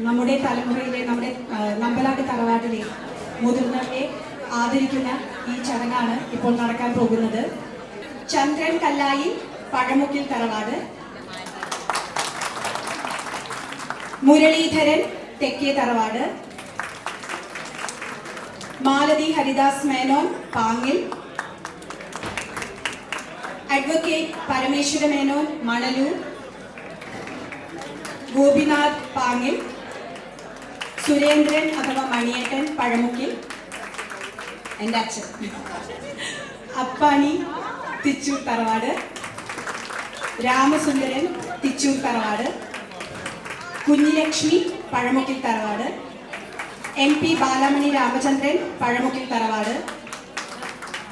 നമ്മുടെ തലമുറയിലെ നമ്മുടെ നമ്പലാട്ട് തറവാട്ടിലെ മുതിർന്നവരെ ആദരിക്കുന്ന ഈ ചടങ്ങാണ് ഇപ്പോൾ നടക്കാൻ പോകുന്നത്. ചന്ദ്രൻ കല്ലായി പഴമുക്കിൽ തറവാട്, മുരളീധരൻ തെക്കേ തറവാട്, മാലതി ഹരിദാസ് മേനോൻ പാങ്ങിൽ, അഡ്വക്കേറ്റ് പരമേശ്വര മേനോൻ മണലൂർ, ഗോപിനാഥ് പാങ്ങിൽ, സുരേന്ദ്രൻ അഥവാ മണിയേട്ടൻ പഴമുക്കിൽ, എൻ്റെ അച്ഛൻ, അപ്പാണി തിച്ചൂർ തറവാട്, രാമസുന്ദരൻ തിച്ചൂർ തറവാട്, കുഞ്ഞിലക്ഷ്മി പഴമുക്കിൽ തറവാട്, MP ബാലമണി രാമചന്ദ്രൻ പഴമുക്കിൽ തറവാട്,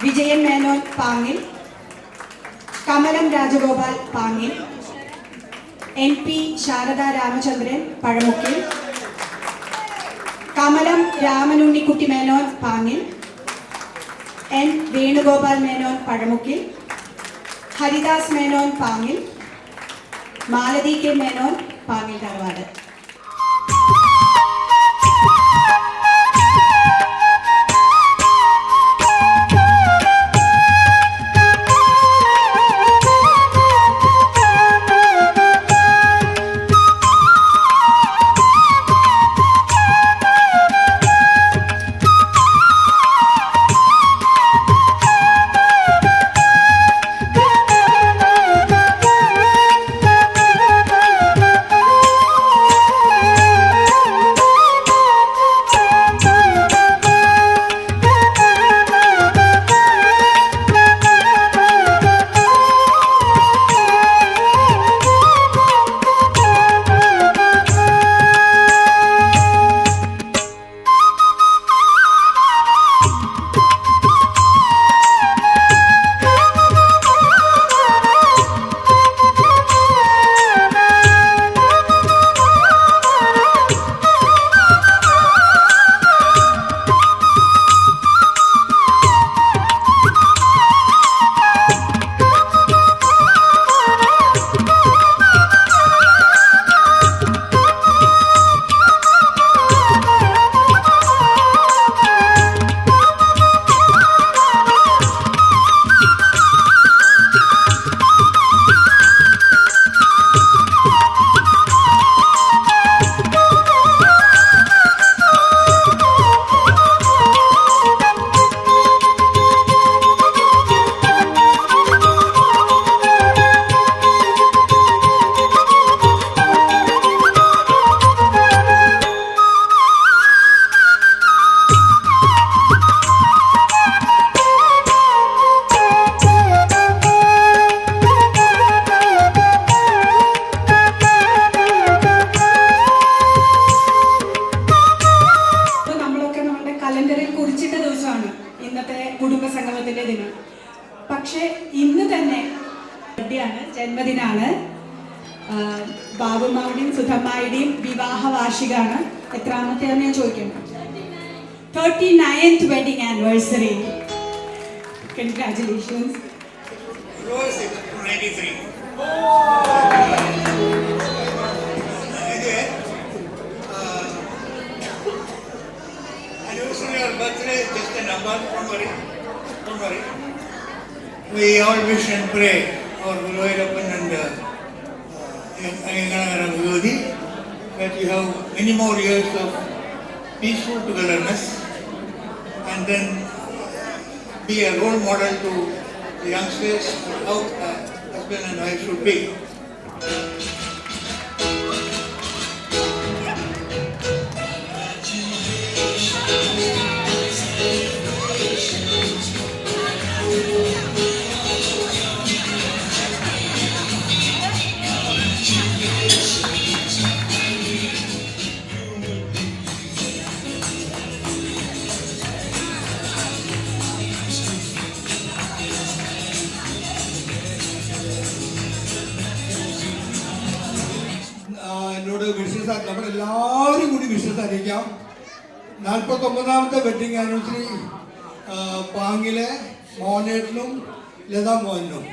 വിജയൻ മേനോൻ പാങ്ങിൽ, കമലം രാജഗോപാൽ പാങ്ങിൽ, MP ശാരദ രാമചന്ദ്രൻ പഴമുക്കിൽ, കമലം രാമനുണ്ണിക്കുട്ടി മേനോൻ പാങ്ങിൽ, N വേണുഗോപാൽ മേനോൻ പഴമുക്കിൽ, ഹരിദാസ് മേനോൻ പാങ്ങിൽ, മാലതി കെ മേനോൻ പാങ്ങിൽ തറവാട്. കുടുംബസംഗമത്തിന്റെ ദിനം. പക്ഷേ ഇന്ന് തന്നെ ജന്മദിനാണ്. ബാബുമാവുടെയും സുധമ്മായുടെയും വിവാഹ വാർഷികമാണ്. എത്രാമത്തെയാണെന്ന് ഞാൻ ചോദിക്കണം? 39th wedding anniversary. Congratulations. Anniversary or birthday is just a number. Don't worry. Don't worry. We all wish and pray for Guruvayurappan and Ayanganagara Vivodi that you have many more years of peaceful togetherness and then be a role model to the youngsters how husband and wife should be. എന്നോട് വിഷസ് നമ്മളെല്ലാവരും കൂടി വിഷസ് അറിയിക്കാം. 49ാമത്തെ വെഡിങ് ആനിവേഴ്സറി പാങ്ങിലെ മോനേട്ടനും ലതാ മോഹനും.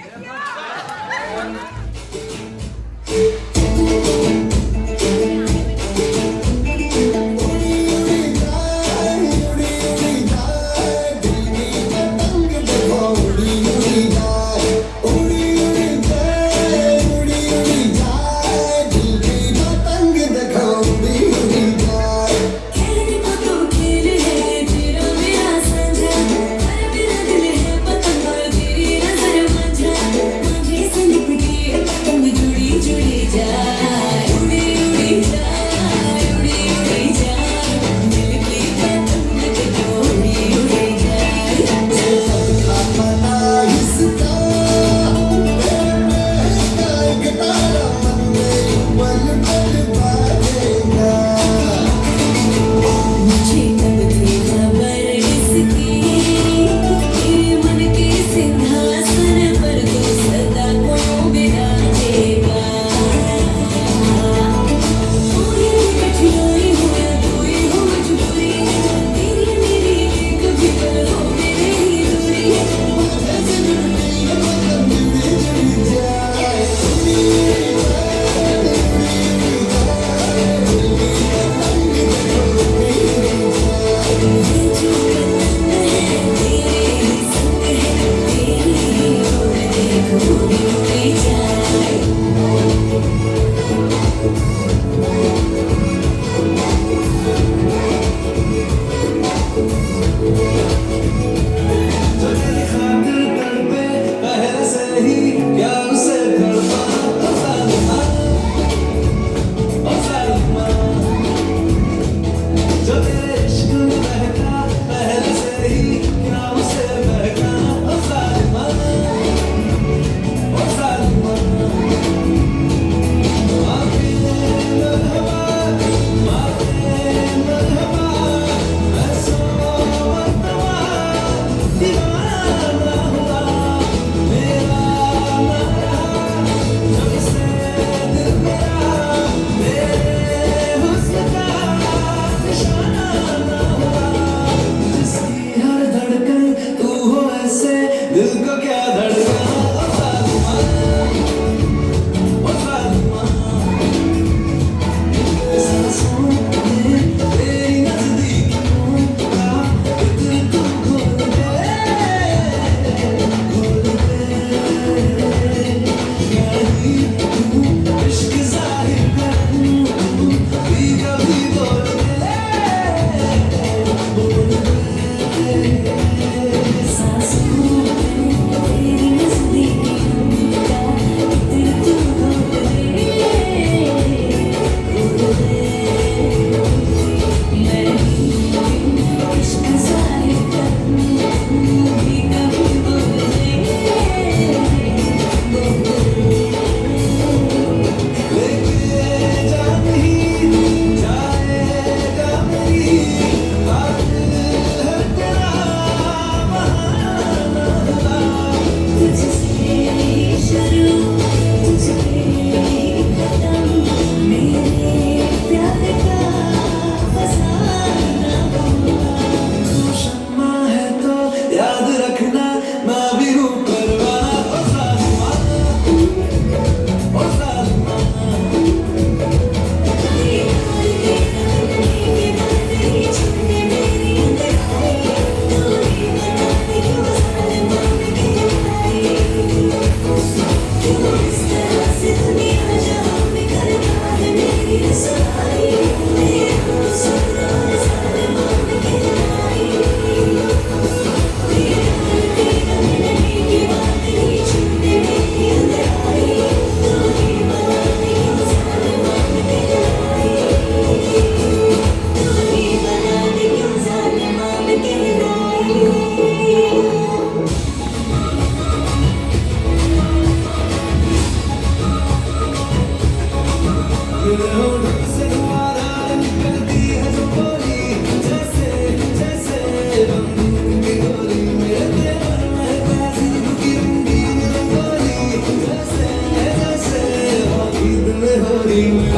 Holy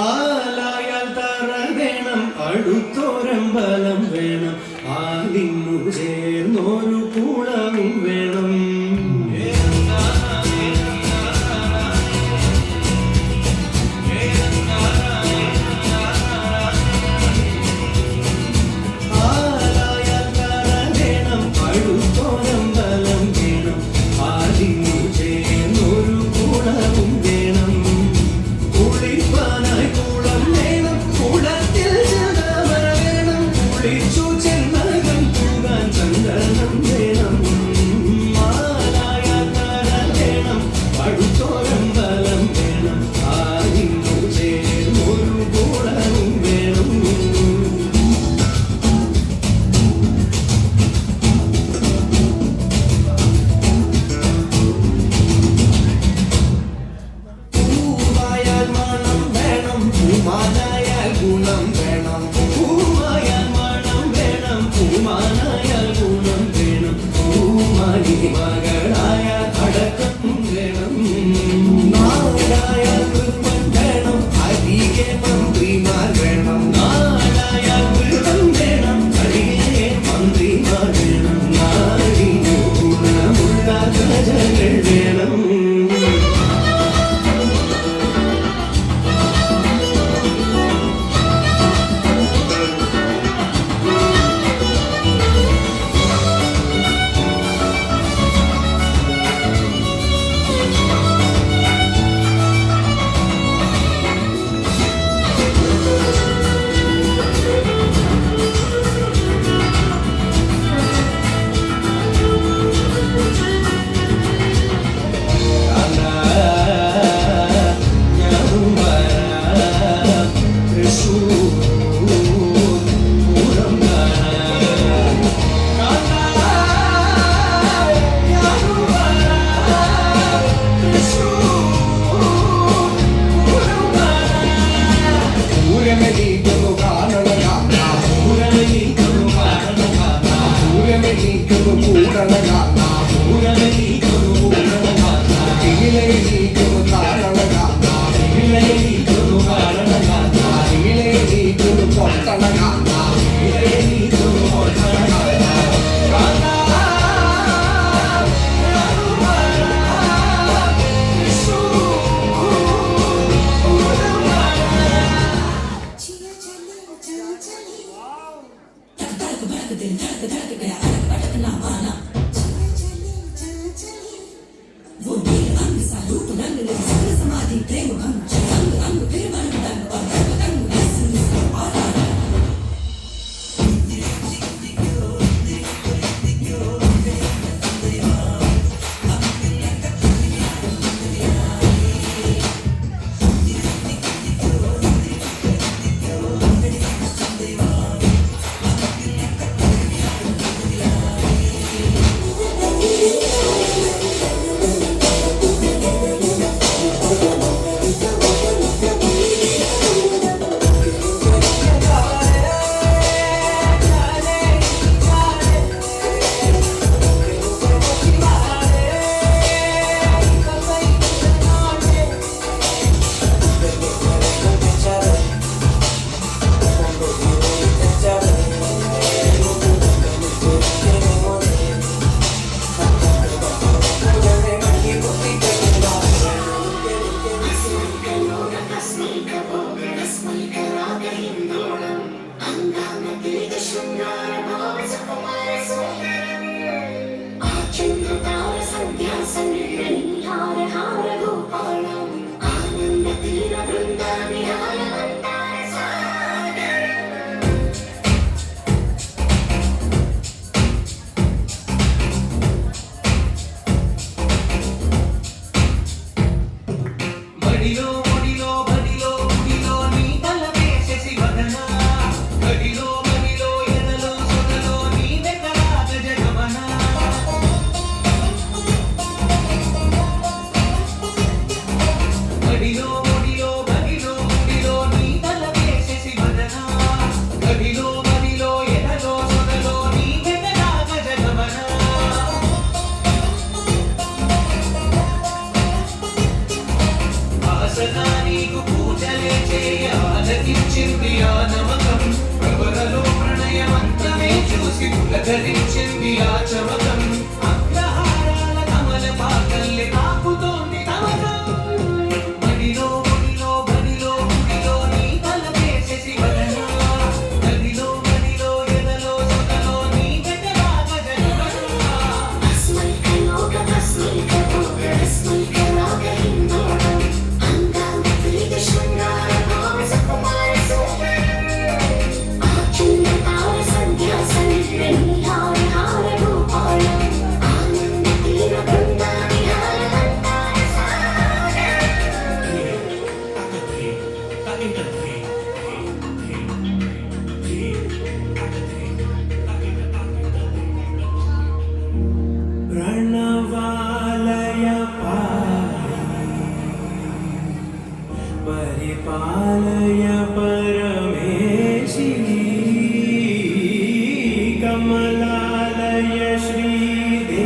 ആലായാൽ തറ വേണം, അടുത്തോരമ്പലം വേണം, ആലിന്നു ചേർന്നൊരു കുളവും വേണം. ആലായാൽ തറ വേണം, അടുത്തോരമ്പലം വേണം, ആലിന്നു ചേർന്നൊരു കുളവും വേണം. കുളിപ്പാനായി കുളം വേണം, കുളത്തിൽ ജലമര വേണം, കുളിച്ചു ചെന്നകം പോകാൻ ചന്ദനം വേണം. മാലായാൽ തറ വേണം, അടുത്തോരമ്പലം വേണം, ആലിന്നു ചേർന്നൊരു കുളവും വേണം. പൂവായാൽ മണം വേണം, പൂമാനായാൽ ഗുണം വേണം. പൂവായാൽ മണം വേണം, പൂമാനായാൽ ഗുണം വേണം. പൂമാനി മകളായാൽ അടക്കം വേണം. നാടായാൽ കൃപൻ വേണം, അരികെ മന്ത്രിമാർ വേണം. നാടായാൽ കൃപൻ വേണം, അരികെ മന്ത്രിമാർ വേണം. നാടിനു ഗുണമുള്ള പ്രജകൾ വേണം. నీకు పూజలే చేయ పులకరించింది ఆ చమకం అగ్రహారాల కమల పాకల్లి తాకుతోంది తమకం మడిలో ముడిలో బడిలో గుడిలో నీ తలపేసే శివరణ గదిలో గదిలో ఎదలో సొదలో నీ గడ్డలాగ జగరణ ప్రణవాలయ పరిపాలయ పరమేశి కమలాలయ శ్రీదేవి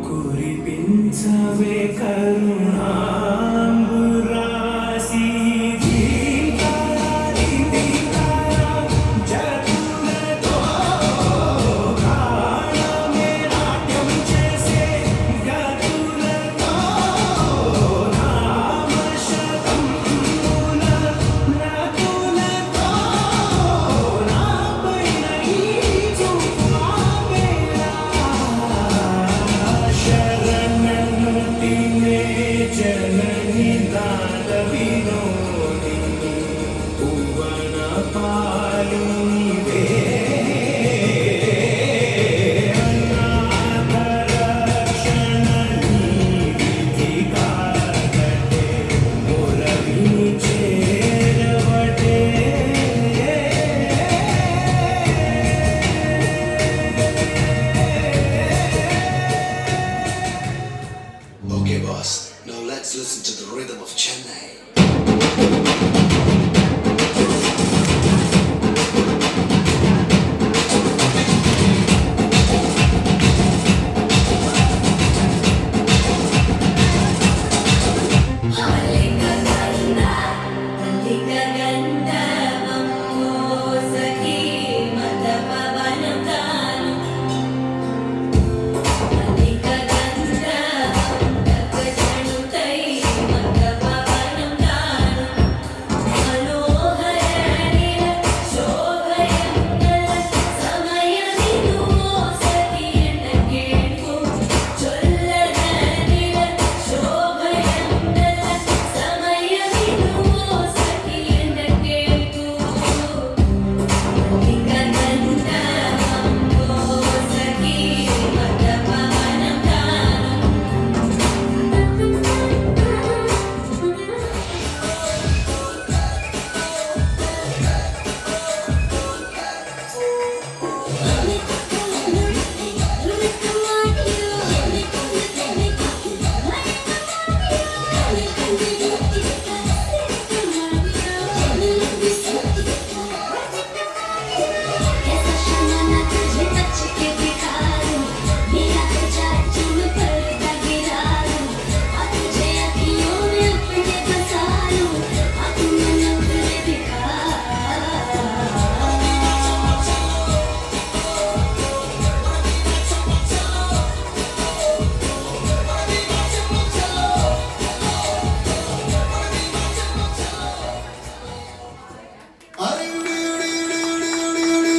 కురిపించవే కరుణాంబురాసి జనని నాద వినోదిని భువన పాలినివే అనాథ రక్షణ నీవిధి కాగటే మురవిని చేరవటే Okay, boss. Now let's listen to the rhythm of Chennai.